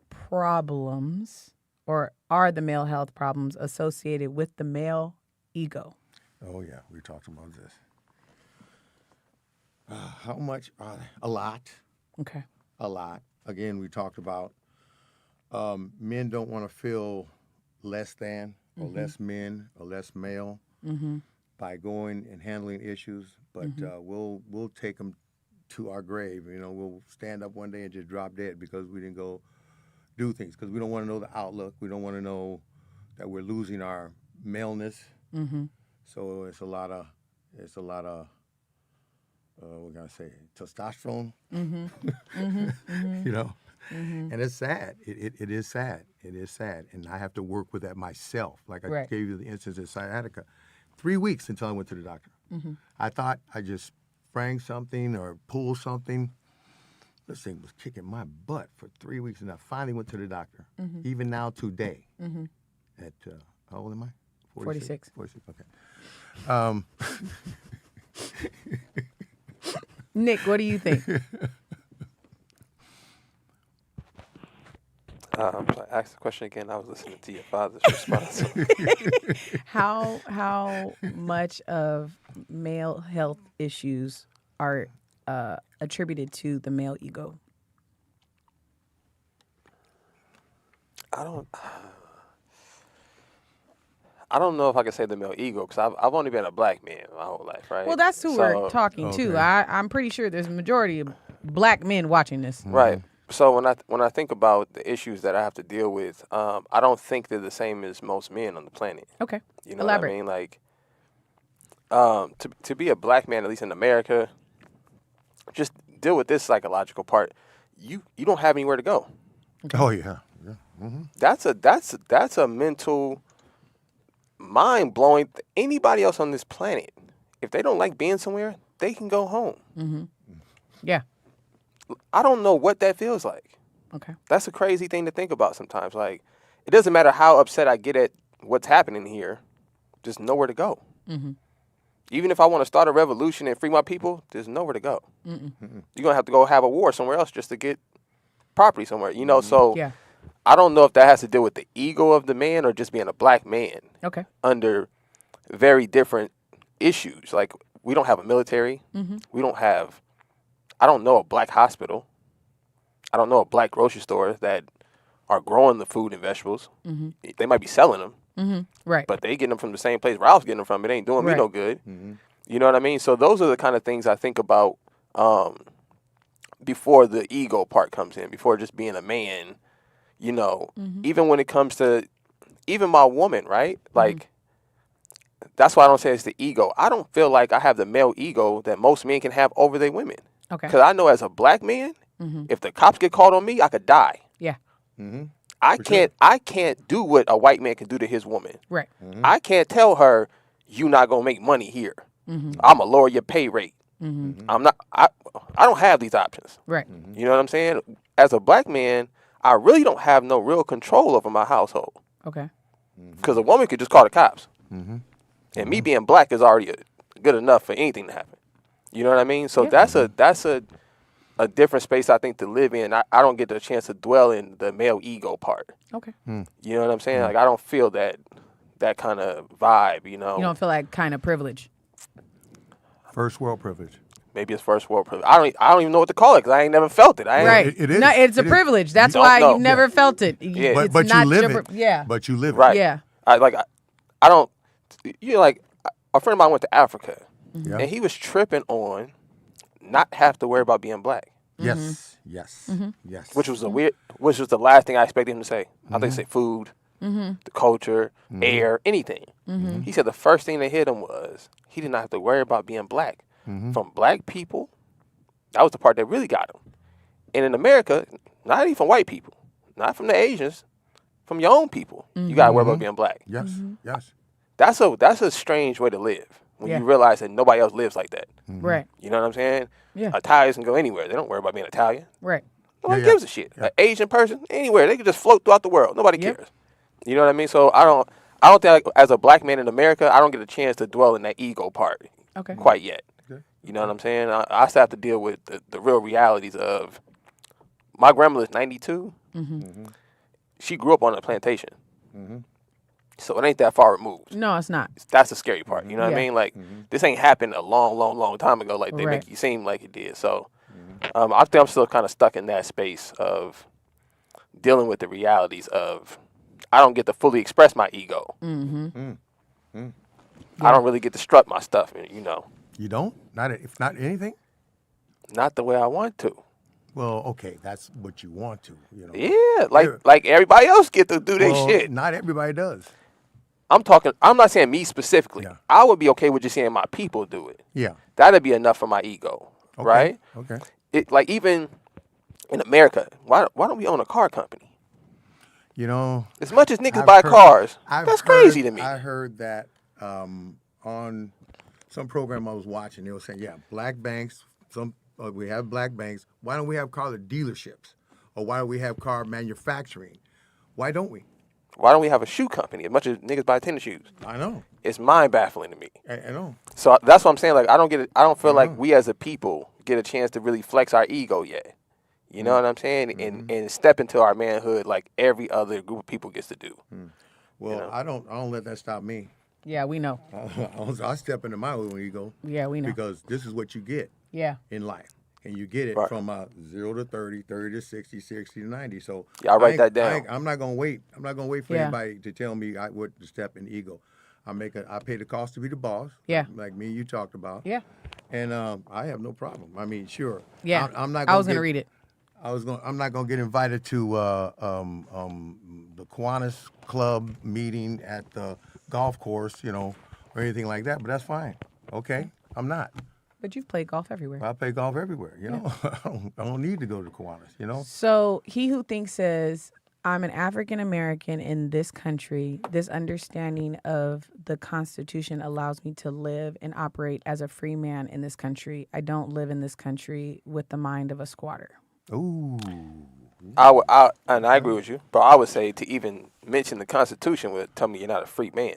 problems, or are the male health problems associated with the male ego? Oh, yeah. We talked about this. How much are they? A lot. Okay. A lot. Again, we talked about men don't want to feel less than or less men or less male by going and handling issues, but we'll take them to our grave. You know, we'll stand up one day and just drop dead because we didn't go do things, because we don't want to know the outlook. We don't want to know that we're losing our maleness. So it's a lot of we're gonna say testosterone. You know. And it's sad. It is sad. It is sad. And I have to work with that myself. Like I Right. gave you the instance of sciatica. 3 weeks until I went to the doctor. I thought I just sprang something or pulled something. This thing was kicking my butt for 3 weeks, and I finally went to the doctor. Even now today, at, how old am I? 46. 46, okay. Nick, what do you think? Ask the question again. I was listening to your father's response. How much of male health issues are attributed to the male ego? I don't know if I can say the male ego, because I've only been a black man my whole life, right? Well, that's who we're talking to. okay. I'm pretty sure there's a majority of black men watching this. Right. So when I think about the issues that I have to deal with, I don't think they're the same as most men on the planet. Okay. You know Elaborate. what I mean? Like, to be a black man, at least in America, just deal with this psychological part. You don't have anywhere to go. Oh yeah. That's a mental mind blowing. Anybody else on this planet, if they don't like being somewhere, they can go home. Yeah. I don't know what that feels like. Okay. That's a crazy thing to think about sometimes. Like, it doesn't matter how upset I get at what's happening here, just nowhere to go. Even if I want to start a revolution and free my people, there's nowhere to go. You're gonna have to go have a war somewhere else just to get property somewhere. You know, so Yeah. I don't know if that has to do with the ego of the man or just being a black man Okay. under very different issues. Like, we don't have a military. We don't have, I don't know a black hospital. I don't know a black grocery store that are growing the food and vegetables. They might be selling them, Right. but they getting them from the same place where I was getting them from. It ain't doing me Right. no good. You know what I mean? So those are the kind of things I think about before the ego part comes in, before just being a man. You know, even when it comes to even my woman, right? Like, that's why I don't say it's the ego. I don't feel like I have the male ego that most men can have over their women. Okay. Because I know as a black man, if the cops get called on me, I could die. Yeah. I can't do what a white man can do to his woman. Right. I can't tell her, you not gonna make money here. I'm gonna lower your pay rate. I'm not. I don't have these options. Right. You know what I'm saying? As a black man, I really don't have no real control over my household. Okay. Because a woman could just call the cops. And me being black is already good enough for anything to happen. You know what I mean? So that's a different space, I think, to live in. I don't get the chance to dwell in the male ego part. Okay. You know what I'm saying? Like, I don't feel that kind of vibe, you know? You don't feel like kind of privilege. First world privilege. Maybe it's first world privilege. I don't even know what to call it because I ain't never felt it. Right. it is. No, it's a It is. privilege. That's You why don't you've know. never felt it. But you live it. Yeah. But you live it. Right. Yeah. I don't. You like a friend of mine went to Africa, Yeah. and he was tripping on not have to worry about being black, Yes. Yes. Yes. which was which was the last thing I expected him to say. I think he said food, the culture, air, anything. He said the first thing that hit him was he did not have to worry about being black. From black people, that was the part that really got him. And in America, not even from white people, not from the Asians, from your own people, you gotta worry about being black. Yes. Yes. That's a strange way to live when Yeah. you realize that nobody else lives like that. Right. You know what I'm saying? Yeah. Italians can go anywhere. They don't worry about being Italian. Right. Nobody Yeah. gives a shit. An Asian person, anywhere. They can just float throughout the world. Nobody Yep. cares. You know what I mean? So I don't think, as a black man in America, I don't get a chance to dwell in that ego part Okay. quite yet. You know what I'm saying? I still have to deal with the real realities of my grandmother's 92. She grew up on a plantation. So it ain't that far removed. No, it's not. That's the scary part. You know what I Yeah. mean? Like, this ain't happened a long, long, long time ago. Like, they Right. make you seem like it did. So I think I'm still kind of stuck in that space of dealing with the realities of I don't get to fully express my ego. I don't really get to strut my stuff, you know, You don't? If not anything? not the way I want to. Well, okay, that's what you want to, you know. Yeah, Yeah. like everybody else get to do their Well, shit. Not everybody does. I'm not saying me specifically. Yeah. I would be okay with just seeing my people do it. Yeah. That'd be enough for my ego, Okay. right? Okay. It like even in America, why don't we own a car company? You know, As much as niggas I've buy heard- cars, I've that's heard- crazy to me. I heard that on some program I was watching. They were saying, yeah, black banks, we have black banks. Why don't we have car dealerships? Or why don't we have car manufacturing? Why don't we? Why don't we have a shoe company? As much as niggas buy tennis shoes, I know. it's mind baffling to me. I know. So that's what I'm saying. Like I don't feel like we as a people get a chance to really flex our ego yet. You know what I'm saying? And step into our manhood like every other group of people gets to do. Well, know? I don't let that stop me. Yeah, we know. I step into my own ego. Yeah, we know. Because this is what you get Yeah. in life. And you get it Right. from 0 to 30, 30 to 60, 60 to 90. So Yeah, I'll write that down. I'm not gonna wait. I'm not gonna wait for Yeah. anybody to tell me what to step in ego. I pay the cost to be the boss. Yeah. Like me and you talked about. Yeah. And I have no problem. I mean, sure. Yeah. I'm not. I was gonna read it. I'm not gonna get invited to the Kiwanis Club meeting at the golf course, or anything like that. But that's fine. Okay, I'm not. But you've played golf everywhere. I play golf everywhere. You know, I don't need to go to Kiwanis. You know. So he who thinks says, I'm an African American in this country. This understanding of the Constitution allows me to live and operate as a free man in this country. I don't live in this country with the mind of a squatter. Ooh. And I agree with you, but I would say to even mention the Constitution would tell me you're not a free man.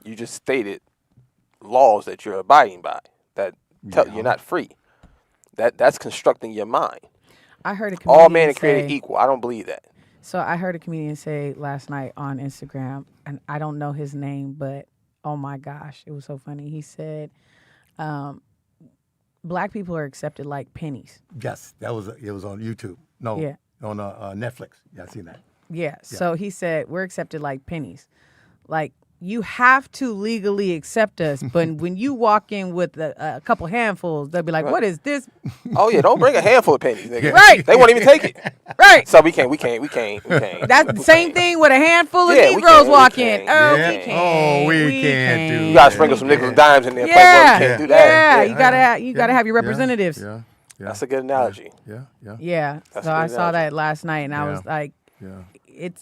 You just stated laws that you're abiding by that tell you're not free. That's constructing your mind. I heard a comedian All men are created say, equal. I don't believe that. So I heard a comedian say last night on Instagram, and I don't know his name, but oh my gosh, it was so funny. He said, black people are accepted like pennies. Yes, it was on YouTube. No, Yeah. on Netflix. Yeah, I seen that. Yeah. So he said, we're accepted like pennies. Like, you have to legally accept us, but when you walk in with a couple handfuls, they'll be like, what is this? Oh yeah, don't bring a handful of pennies, nigga. Right. They won't even take it. Right. So we can't. That's the same thing with a handful of Yeah, we Negroes can't, we walk in. can't. Oh, Yeah. we can't. Oh, we can't do You gotta sprinkle some nickels and dimes in there. Yeah. Playboy. You can't do that. Yeah. You gotta have your representatives. Yeah. That's a good analogy. Yeah. Yeah. That's So a good I saw analogy. that last night, and I Yeah. was like, Yeah.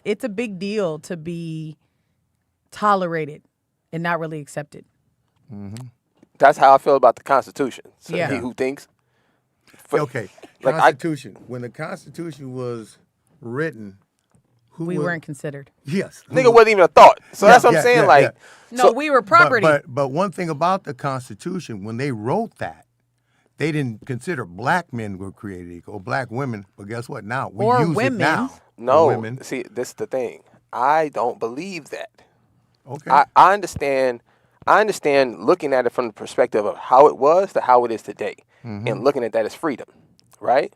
it's a big deal to be tolerated and not really accepted. That's how I feel about the Constitution. So Yeah. he who thinks. Okay. Like, Constitution. When the Constitution was written, We weren't considered. Yes. Nigga wasn't even a thought. So that's what I'm saying. Like, No, we were property. But one thing about the Constitution, when they wrote that, they didn't consider black men were created equal, or black women. But guess what? Now we Or use women. it now. no. Women. See, this is the thing. I don't believe that. Okay. I understand. I understand looking at it from the perspective of how it was to how it is today, and looking at that as freedom, right?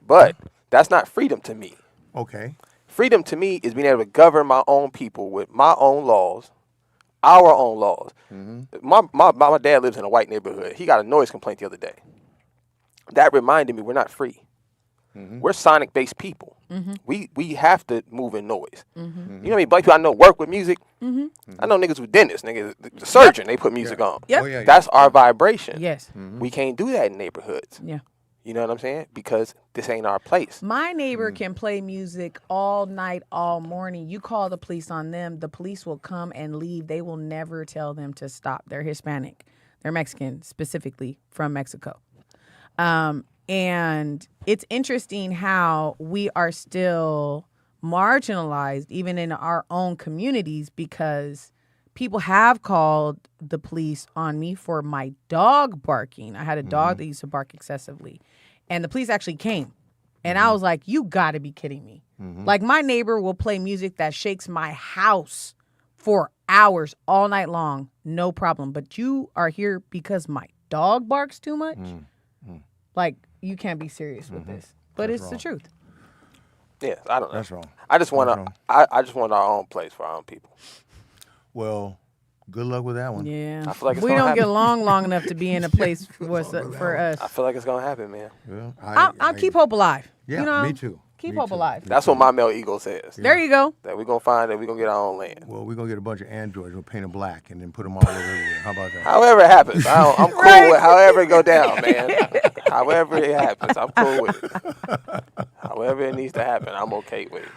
But that's not freedom to me. Okay. Freedom to me is being able to govern my own people with my own laws, our own laws. My dad lives in a white neighborhood. He got a noise complaint the other day. That reminded me we're not free. We're sonic-based people. We have to move in noise. You know how many black people I know work with music? I know niggas with dentists, niggas, the surgeon, they put music on. Yep. Oh, yeah, That's our vibration. Yes. We can't do that in neighborhoods. Yeah. You know what I'm saying? Because this ain't our place. My neighbor can play music all night, all morning. You call the police on them, the police will come and leave. They will never tell them to stop. They're Hispanic. They're Mexican, specifically from Mexico. And it's interesting how we are still marginalized, even in our own communities, because people have called the police on me for my dog barking. I had a dog that used to bark excessively. And the police actually came. And I was like, you got to be kidding me. Like, my neighbor will play music that shakes my house for hours all night long. No problem. But you are here because my dog barks too much? Like, you can't be serious with this. But That's it's wrong. the truth. Yeah, I don't know. That's wrong. I just want That's to. wrong. I just want our own place for our own people. Well, good luck with that one. Yeah. I feel like it's we gonna don't get happen. along long enough to be in a place for us. I feel like it's gonna happen, man. Yeah, I'll keep hope alive. Yeah, you know? me too. Keep Me hope too. alive. That's what my male ego says. There you go. That we're gonna find that we're gonna get our own land. Well, we're going to get a bunch of androids. We'll paint them black and then put them all over everywhere. How about that? However it happens, I'm cool with however it go down, man. However it happens, I'm cool with it. However it needs to happen, I'm okay with it.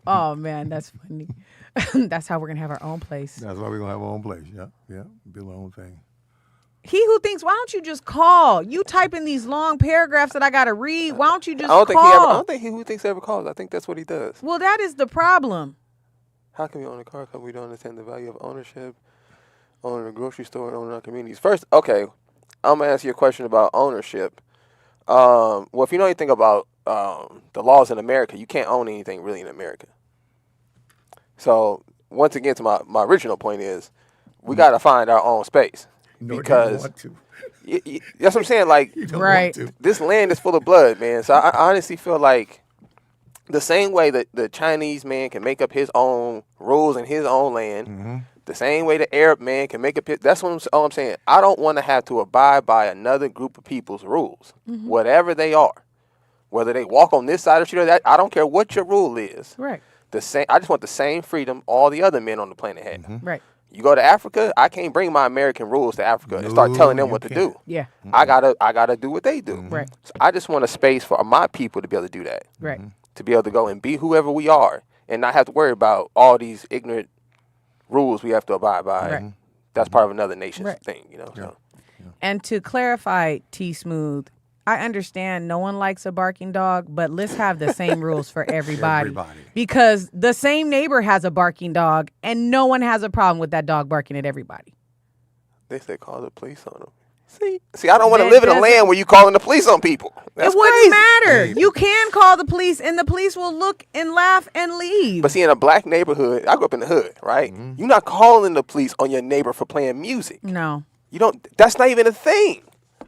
Oh, man, that's funny. That's how we're going to have our own place. That's why we're going to have our own place. Yeah. Build our own thing. He who thinks, why don't you just call? You type in these long paragraphs that I got to read. Why don't you just I don't call? think he who thinks ever calls. I think that's what he does. Well, that is the problem. How can we own a car because we don't understand the value of ownership, owning a grocery store, and owning our communities? First, okay, I'm gonna ask you a question about ownership. Well, if you know anything about the laws in America, you can't own anything really in America. So once again, to my original point is, we got to find our own space. No, Because you don't want to. that's what I'm saying. Like, You don't Right. want to. this land is full of blood, man. So I honestly feel like the same way that the Chinese man can make up his own rules in his own land, the same way the Arab man can make up his, that's what all I'm saying. I don't want to have to abide by another group of people's rules, whatever they are. Whether they walk on this side of the street or that, I don't care what your rule is. Right. I just want the same freedom all the other men on the planet had. Right. You go to Africa, I can't bring my American rules to Africa and start telling them you what to can't. do. Yeah. I gotta do what they do. Right. So I just want a space for my people to be able to do that. Right. To be able to go and be whoever we are and not have to worry about all these ignorant rules we have to abide by. Right. That's part of another nation's Right. thing, you know. So. And to clarify, T Smooth, I understand no one likes a barking dog, but let's have the same rules for everybody. Because the same neighbor has a barking dog, and no one has a problem with that dog barking at everybody. They say call the police on them. See, I don't want to That live in a doesn't- land where you calling the police on people. That's it wouldn't crazy. matter. You can call the police, and the police will look and laugh and leave. But see, in a black neighborhood, I grew up in the hood, right? You're not calling the police on your neighbor for playing music. No. You don't. That's not even a thing.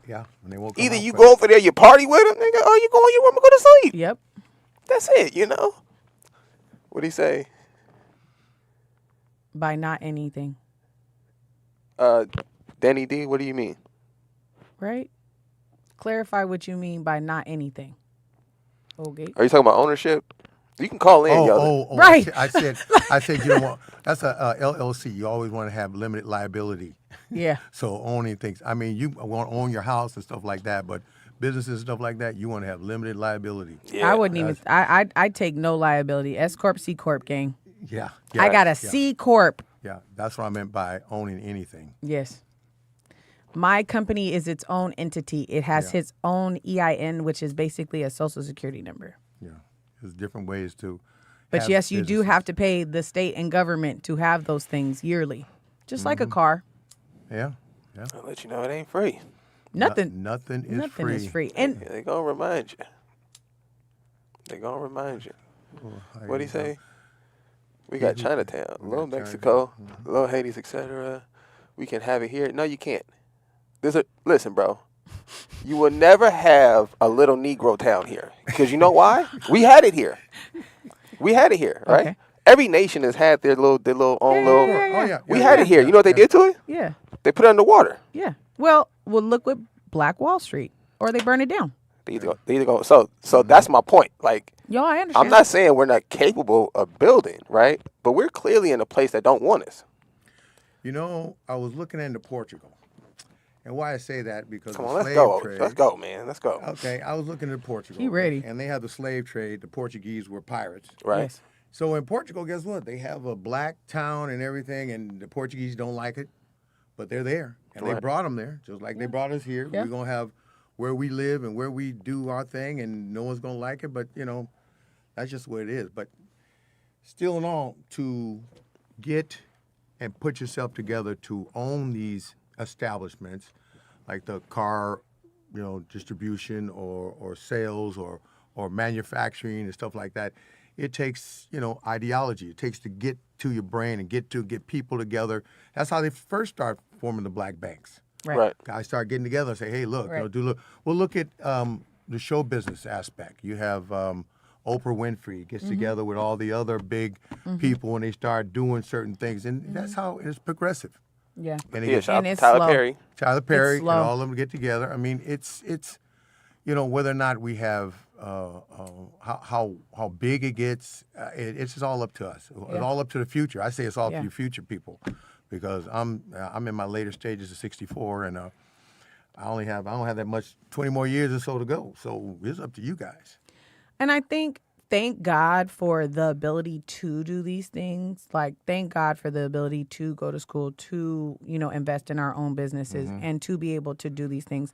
Yeah, when they won't Either you go over there, you party with them, nigga, or you go in your room and go to sleep. Yep. That's it, you know. What'd he say? By not anything. Danny D, what do you mean? Right? Clarify what you mean by not anything. Okay. Are you talking about ownership? You can call in, yo. Right. I said, you don't want. That's a LLC. You always want to have limited liability. Yeah. So owning things. I mean, you want to own your house and stuff like that, but businesses and stuff like that, you want to have limited liability. Yeah. I wouldn't even. I'd take no liability. S corp, C corp, gang. Yeah. I got a C corp. Yeah, that's what I meant by owning anything. Yes. My company is its own entity. It has its own EIN, which is basically a social security number. Yeah, there's different ways to. But have yes, you do businesses. have to pay the state and government to have those things yearly, just like a car. Yeah, yeah. I'll let you know it ain't free. Nothing. Nothing is Nothing free. is free. And Yeah, they gonna remind you. They gonna remind you. What'd he say? We got Chinatown, Little Mexico, Little Haiti, etc. We can have it here. No, you can't. Listen, bro. You will never have a little Negro town here because you know why? We had it here. We had it here, right? Okay. Every nation has had their little own little. Oh yeah. We had it here. You know what they did to it? yeah, They put it underwater. yeah. Well, look with Black Wall Street, or they burn it down. They either go. So that's my point. Like, Yo, I understand. I'm not saying we're not capable of building, right? But we're clearly in a place that don't want us. You know, I was looking into Portugal, and why I say that because Come the on, let's slave go. trade. Let's go, man. Let's go. Okay, I was looking into Portugal. You ready? And they have the slave trade. The Portuguese were pirates. Right. Yes. So in Portugal, guess what? They have a black town and everything, and the Portuguese don't like it, but they're there, and they Right. brought them there, just like they brought us here. Yeah. We're gonna have where we live and where we do our thing, and no one's gonna like it, but you know, that's just what it is. But still, in all, to get and put yourself together to own these establishments, like the car, you know, distribution or sales or manufacturing and stuff like that. It takes, you know, ideology. It takes to get to your brain and get people together. That's how they first start forming the black banks. Right. Guys start getting together and say, hey, look, Right. you know, look at the show business aspect. You have Oprah Winfrey gets together with all the other big people and they start doing certain things. And that's how it's progressive. Yeah. And Yeah, shout out And to it's Tyler slow. Perry. Tyler Perry and slow. all of them get together. I mean, it's you know, whether or not we have how big it gets, it's just all up to us. It's all up to the future. I say it's all up Yeah. to you future people, because I'm in my later stages of 64, and I don't have that much 20 more years or so to go. So it's up to you guys. And I think, thank God for the ability to do these things. Like, thank God for the ability to go to school, to, you know, invest in our own businesses and to be able to do these things.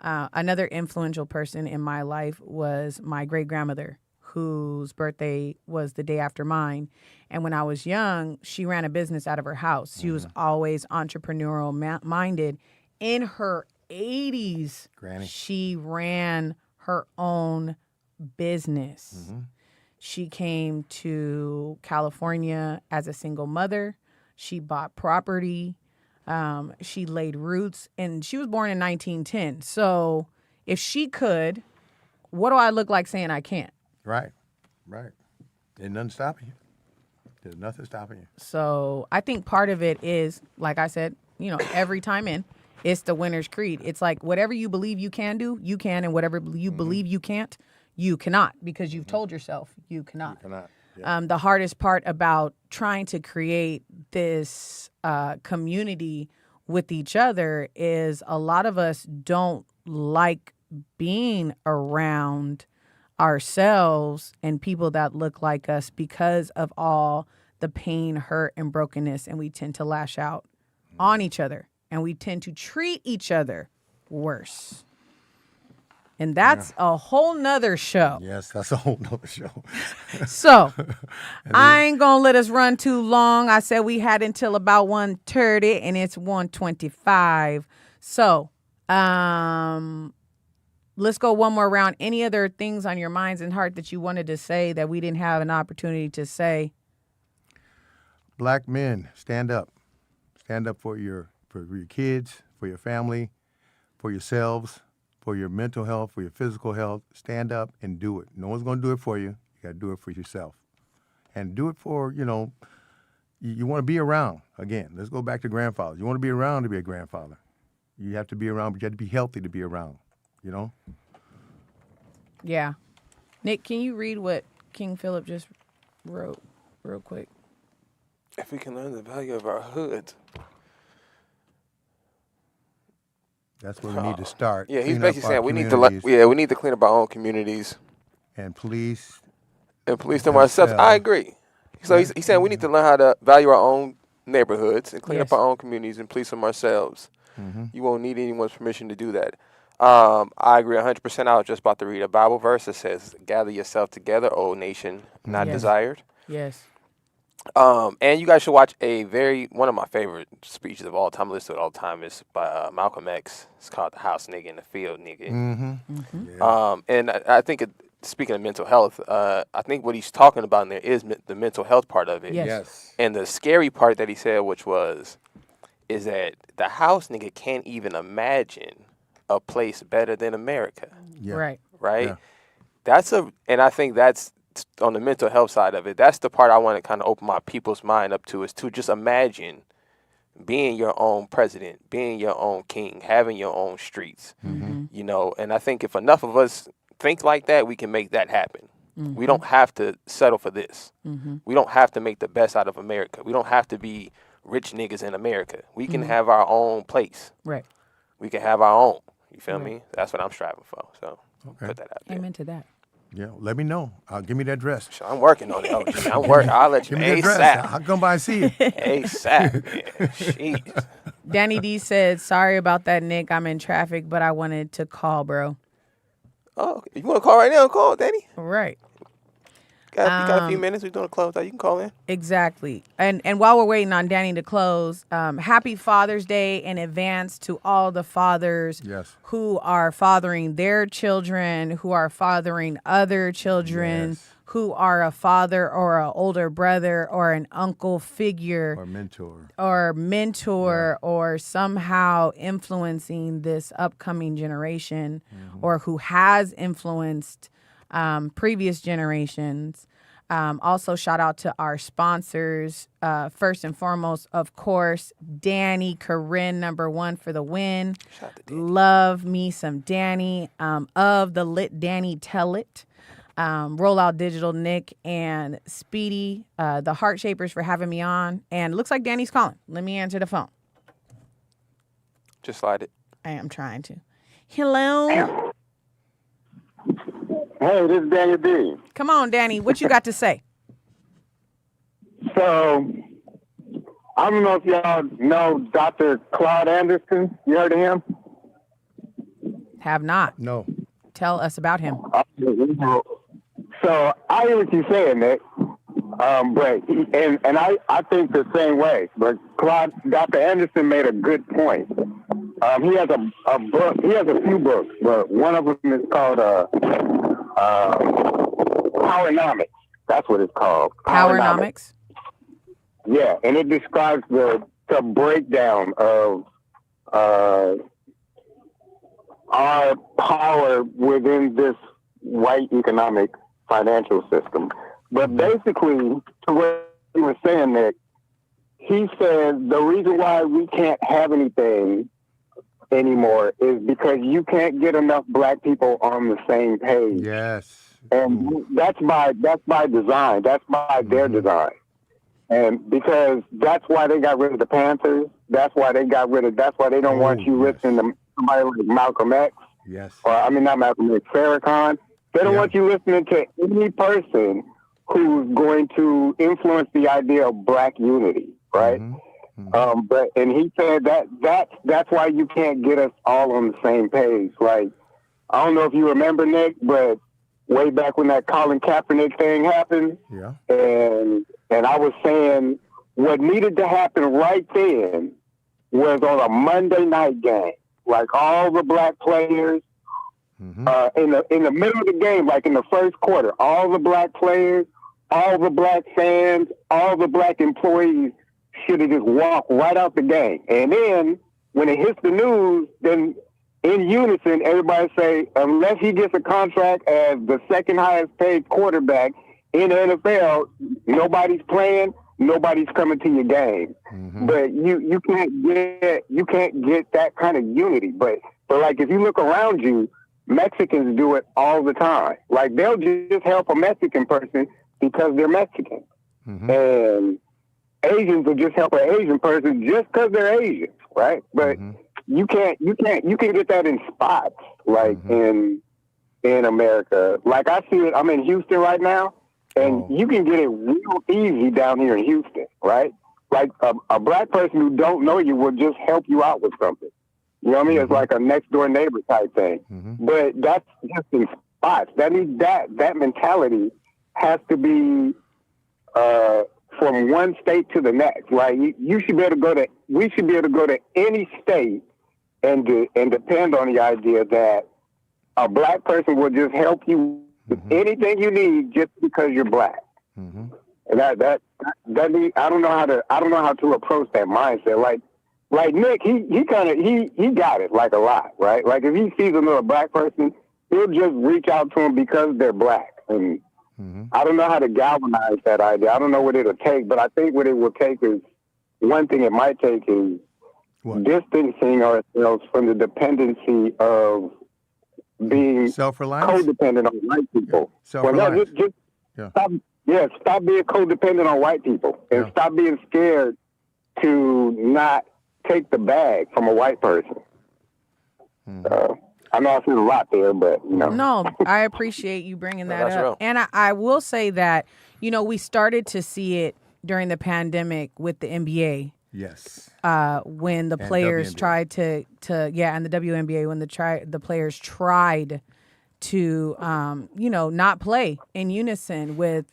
Another influential person in my life was my great-grandmother, whose birthday was the day after mine. And when I was young, she ran a business out of her house. She was always entrepreneurial minded. In her 80s, Granny. she ran her own business. She came to California as a single mother. She bought property. She laid roots, and she was born in 1910. So if she could, what do I look like saying I can't? Right. There's nothing stopping you. There's nothing stopping you. So I think part of it is, like I said, you know, every time in, it's the winner's creed. It's like whatever you believe you can do, you can, and whatever you believe you can't, you cannot, because you've told yourself you cannot. Cannot. Yeah. The hardest part about trying to create this community with each other is a lot of us don't like being around ourselves and people that look like us because of all the pain, hurt, and brokenness, and we tend to lash out on each other, and we tend to treat each other worse. And that's a whole nother show. Yes, that's a whole nother show. So I ain't gonna let us run too long. I said we had until about 1:30, and it's 1:25. So let's go one more round. Any other things on your minds and heart that you wanted to say that we didn't have an opportunity to say? Black men, stand up. Stand up for your kids, for your family, for yourselves, for your mental health, for your physical health. Stand up and do it. No one's going to do it for you. You got to do it for yourself. And do it for, you want to be around. Again, let's go back to grandfathers. You want to be around to be a grandfather. You have to be around, but you have to be healthy to be around, Yeah. Nick, can you read what King Philip just wrote real quick? If we can learn the value of our hood. That's where we need to start. Yeah, he's Clean basically up saying our we need communities to clean up our own communities and police and police them ourselves. I agree. So he's saying we need to learn how to value our own neighborhoods and clean up our own communities and police them ourselves. Mm-hmm. You won't need anyone's permission to do that. I agree 100%. I was just about to read a Bible verse that says, "Gather yourself together, O nation not desired." Yes. And you guys should watch one of my favorite speeches of all time, listed all the time, is by Malcolm X. It's called "The House Nigga and the Field Nigga." Mm-hmm. Mm-hmm. Yeah. And I think, speaking of mental health, I think what he's talking about in there is the mental health part of it. Yes. And the scary part that he said, is that the house nigga can't even imagine a place better than America. Yeah. Right. Yeah. And I think that's on the mental health side of it. That's the part I want to kind of open my people's mind up to, is to just imagine being your own president, being your own king, having your own streets, and I think if enough of us think like that, we can make that happen. Mm-hmm. We don't have to settle for this. Mm-hmm. We don't have to make the best out of America. We don't have to be rich niggas in America. We can have our own place. Right. We can have our own. You feel me? That's what I'm striving for. So put that out there. Amen to that. Yeah, let me know. Give me that dress. So I'm working on it. I'm working. I'll let you Give me that dress. ASAP. I'll come by and see you. ASAP. Man. Jeez. Danny D said, "Sorry about that, Nick. I'm in traffic, but I wanted to call, bro." Oh, you want to call right now? Call, Danny. Right. You got a few minutes. We're doing a close out. You can call in. Exactly. And while we're waiting on Danny to close, happy Father's Day in advance to all the fathers who are fathering their children, who are fathering other children, who are a father or an older brother or an uncle figure. Or mentor or somehow influencing this upcoming generation or who has influenced previous generations. Also, shout out to our sponsors. First and foremost, of course, Danny Corinne, #1 for the win. Love me some Danny. Of the Lit Danny Tell It. Rollout Digital Nick and Speedy, the Heart Shapers for having me on. And looks like Danny's calling. Let me answer the phone. Just slide it. I am trying to. Hello. Hey, this is Daniel D. Come on, Danny. What you got to say? So, I don't know if y'all know Dr. Claude Anderson. You heard of him? Have not. No. Tell us about him. So, I hear what you're saying, Nick. But I think the same way. But Dr. Anderson made a good point. He has a book. He has a few books, but one of them is called Powernomics. That's what it's called. Powernomics? Yeah, and it describes the breakdown of our power within this white economic financial system. But basically, to what you were saying, Nick, he said the reason why we can't have anything anymore is because you can't get enough black people on the same page. Yes. And that's by design. That's by their design. And because that's why they got rid of the Panthers. That's why they don't want you listening to somebody like Malcolm X. Yes. Or, I mean, not Malcolm X, Farrakhan. They don't want you listening to any person who's going to influence the idea of black unity, right? And he said that's why you can't get us all on the same page. Like, I don't know if you remember, Nick, but way back when that Colin Kaepernick thing happened, and I was saying what needed to happen right then was on a Monday night game, like all the black players in the middle of the game, like in the first quarter, all the black players, all the black fans, all the black employees should have just walked right out the game. And then when it hits the news, then in unison, everybody say, unless he gets a contract as the second highest paid quarterback in the NFL, nobody's playing, nobody's coming to your game. But you can't get that kind of unity. But like, if you look around you, Mexicans do it all the time. Like, they'll just help a Mexican person because they're Mexican. And Asians will just help an Asian person just because they're Asians, right? But you can get that in spots, like in America. Like, I see it, I'm in Houston right now, and you can get it real easy down here in Houston, right? Like, a black person who don't know you will just help you out with something. You know what I mean? It's like a next door neighbor type thing. But that's just in spots. That mentality has to be from one state to the next. Like, we should be able to go to any state and depend on the idea that a black person will just help you with anything you need just because you're black. And that I don't know how to approach that mindset. Like Nick, he got it like a lot, right? Like, if he sees another black person, he'll just reach out to him because they're black. And I don't know how to galvanize that idea. I don't know what it'll take, but I think what it will take is, one thing it might take is distancing ourselves from the dependency of being self-reliance, codependent on white people. Self-reliance. Stop being codependent on white people, and stop being scared to not take the bag from a white person. I know I said a lot there, but No, I appreciate you bringing that up. Real. And I will say that, we started to see it during the pandemic with the NBA. Yes. When the players tried to and the WNBA, when the players tried to not play in unison with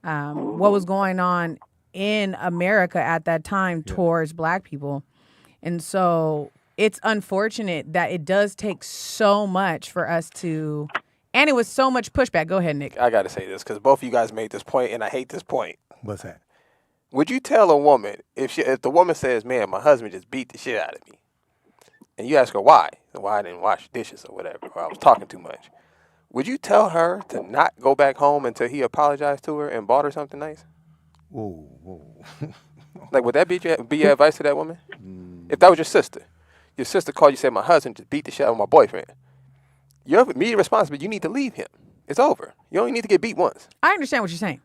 what was going on in America at that time towards black people. And so it's unfortunate that it does take so much for us to, and it was so much pushback. Go ahead, Nick. I got to say this because both of you guys made this point, and I hate this point. What's that? Would you tell a woman, if the woman says, man, my husband just beat the shit out of me, and you ask her why I didn't wash dishes or whatever, or I was talking too much, would you tell her to not go back home until he apologized to her and bought her something nice? Whoa. Like, would that be your advice to that woman? If that was your sister called you and said, my husband just beat the shit out of my boyfriend, your immediate response is, you need to leave him. It's over. You only need to get beat once. I understand what you're saying.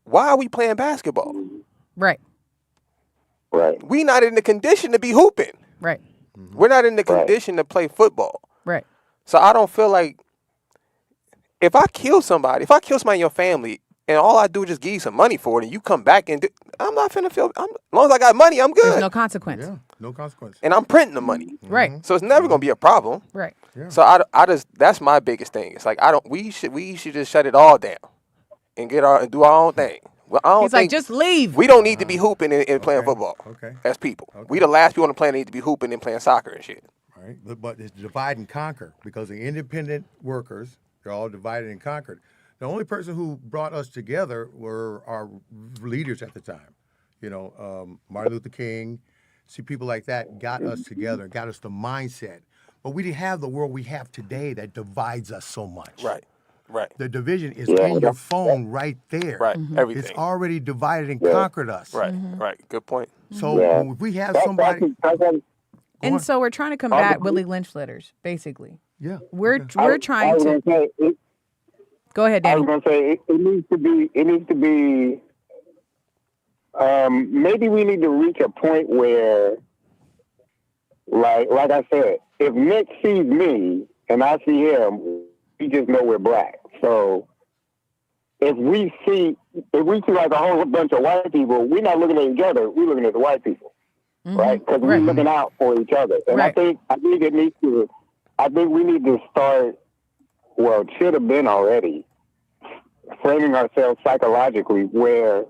Why are we playing basketball? Right. We not in the condition to be hooping. Right. We're not in the condition to play football. Right. So I don't feel like, if I kill somebody in your family, and all I do is just give you some money for it, and you come back and I'm not finna feel. As long as I got money, I'm good. There's no consequence. Yeah, no consequence. And I'm printing the money. Right. So it's never gonna be a problem. Right. Yeah. So I just, that's my biggest thing. It's like, we should just shut it all down and do our own thing. Well, I don't He's think like, just leave. we don't need to be hooping and playing football. As people, we the last people on the planet need to be hooping and playing soccer and shit. Right. But it's divide and conquer, because the independent workers, they're all divided and conquered. The only person who brought us together were our leaders at the time. Martin Luther King, people like that got us together, got us the mindset. But we didn't have the world we have today that divides us so much. Right. The division is in your phone right there. Right. Everything. It's already divided and conquered us. Right. Right. Good point. So if we have somebody... And so we're trying to combat Willie Lynch letters, basically. Yeah. We're trying to... Go ahead, Danny. I was going to say it needs to be maybe we need to reach a point where, like I said, if Nick sees me and I see him, we just know we're black. So if we see like a whole bunch of white people, we're not looking at each other. We're looking at the white people, right? Because we're looking out for each other. And I think it needs to. I think we need to start. Well, it should have been already framing ourselves psychologically where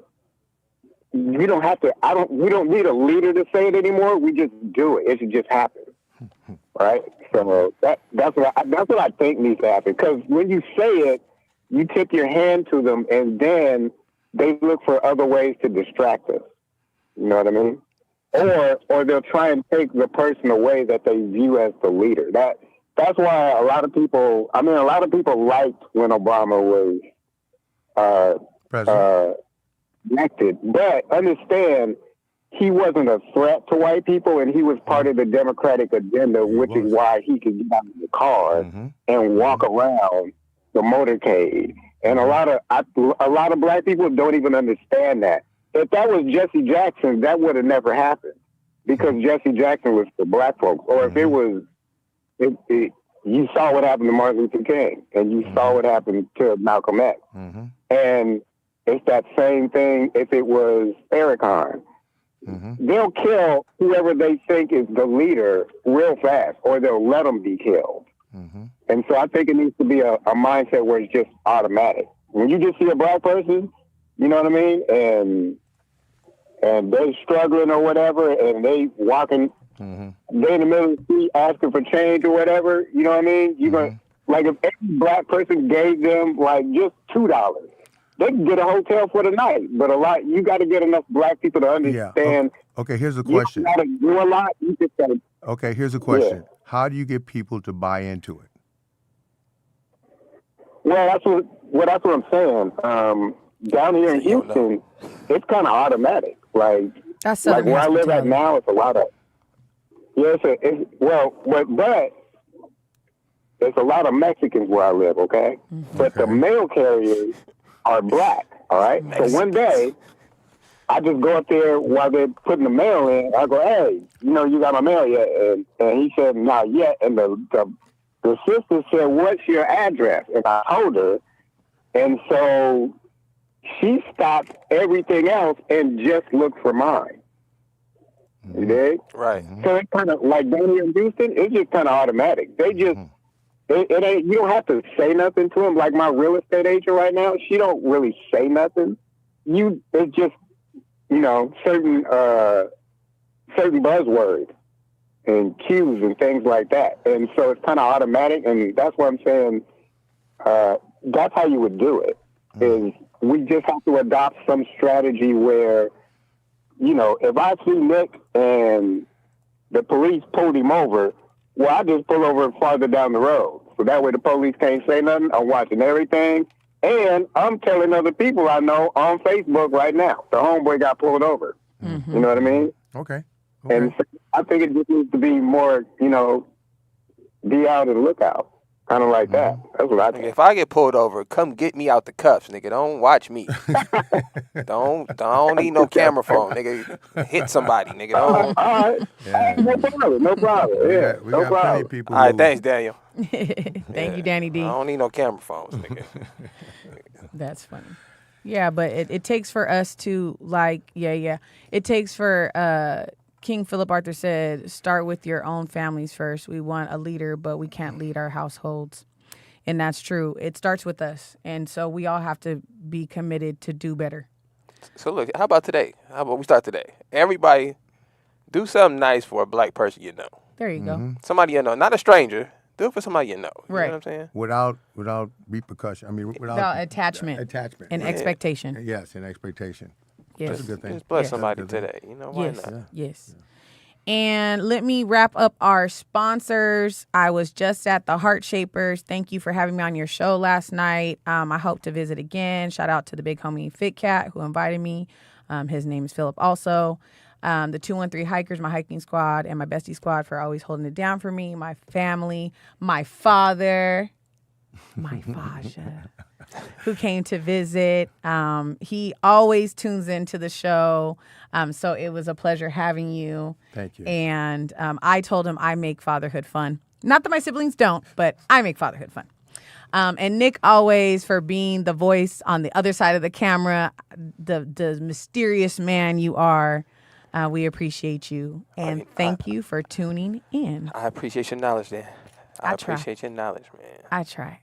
we don't have to. We don't need a leader to say it anymore. We just do it. It should just happen, right? So that's what I think needs to happen. Because when you say it, you tip your hand to them, and then they look for other ways to distract us. You know what I mean? Or they'll try and take the person away that they view as the leader. That's why a lot of people liked when Obama was elected. But understand, he wasn't a threat to white people, and he was part of the Democratic agenda, which is why he could get out of the car and walk around the motorcade. And a lot of black people don't even understand that. If that was Jesse Jackson, that would have never happened, because Jesse Jackson was for black folks. Or if it was, you saw what happened to Martin Luther King, and you saw what happened to Malcolm X. And it's that same thing if it was Farrakhan. They'll kill whoever they think is the leader real fast, or they'll let them be killed. And so I think it needs to be a mindset where it's just automatic. When you just see a black person, you know what I mean, and they're struggling or whatever, and they walking, they in the middle of the street asking for change or whatever, you know what I mean? You're gonna, like, if every black person gave them like just $2, they can get a hotel for the night. But you got to get enough black people to understand. Okay, here's a question. You got to do a lot. You just gotta, okay, here's a question. How do you get people to buy into it? Well, that's what I'm saying. Down here in Houston, it's kind of automatic. Like where I live at now, it's a lot of but it's a lot of Mexicans where I live. Okay, but the mail carriers are black. All right. So one day, I just go up there while they're putting the mail in. I go, hey, you got my mail yet? And he said, not yet. And the sister said, what's your address? And I told her. And so she stopped everything else and just looked for mine. You dig? Right. So it's kind of like down here in Houston, it's just kind of automatic. They just, it ain't, you don't have to say nothing to them. Like my real estate agent right now, she don't really say nothing. It's just, certain buzzwords and cues and things like that. And so it's kind of automatic. And that's what I'm saying. That's how you would do it, is we just have to adopt some strategy where, if I see Nick and the police pulled him over, well, I just pull over farther down the road. So that way the police can't say nothing. I'm watching everything. And I'm telling other people I know on Facebook right now, the homeboy got pulled over. You know what I mean? Okay. And so I think it just needs to be more, be out and look out. Kind of like that. That's what I think. If I get pulled over, come get me out the cuffs, nigga. Don't watch me. don't need no camera phone, nigga. Hit somebody, nigga. All right. Yeah. No problem. Yeah, we got plenty of people. All right, thanks, Daniel. Thank you, Danny D. I don't need no camera phones, nigga. That's funny. Yeah, but it takes for us to It takes for King Philip Arthur said, start with your own families first. We want a leader, but we can't lead our households. And that's true. It starts with us. And so we all have to be committed to do better. So look, how about today? How about we start today? Everybody do something nice for a black person you know. There you go. Somebody you know, not a stranger. Do it for somebody you know. You right. know what I'm saying? Without repercussion. I mean, without attachment. Attachment. And expectation. Yes, and expectation. Yes. That's a good thing. Just bless somebody today. Why not? Yes. And let me wrap up our sponsors. I was just at the Heart Shapers. Thank you for having me on your show last night. I hope to visit again. Shout out to the big homie Fit Cat who invited me. His name is Philip also. The 213 Hikers, my hiking squad, and my bestie squad for always holding it down for me. My family, my father. my Faja, who came to visit. He always tunes into the show. So it was a pleasure having you. Thank you. And I told him I make fatherhood fun. Not that my siblings don't, but I make fatherhood fun. And Nick, always for being the voice on the other side of the camera, the mysterious man you are. We appreciate you. And thank you for tuning in. I appreciate your knowledge, then. I I try. appreciate your knowledge, man. I try.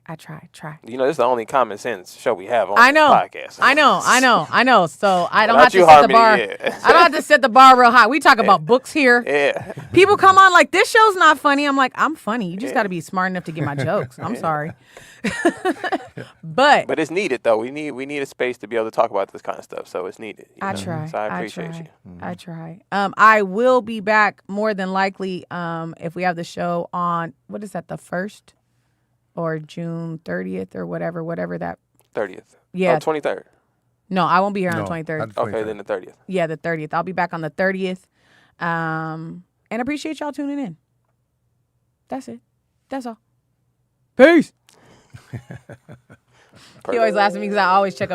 You know, this is the only common sense show we have on I know. the podcast. I know. So I don't Without have to you, set the bar. Harmony, yeah. I don't have to set the bar real high. We talk about books here. Yeah. People come on like, this show's not funny. I'm like, I'm funny. You just got to be smart enough to get my jokes. I'm sorry. But it's needed, though. We need a space to be able to talk about this kind of stuff, so it's needed. You I know? try. So I appreciate you. I try. I will be back more than likely if we have the show on, what is that, the 1st or June 30th or whatever that. 30th. Yeah. Oh, 23rd. No, I won't be here on No, the 23rd. not the Okay, 23rd. then the 30th. Yeah, the 30th. I'll be back on the 30th. And appreciate y'all tuning in. That's it. That's all. Peace. He always laughs at me because I always check up.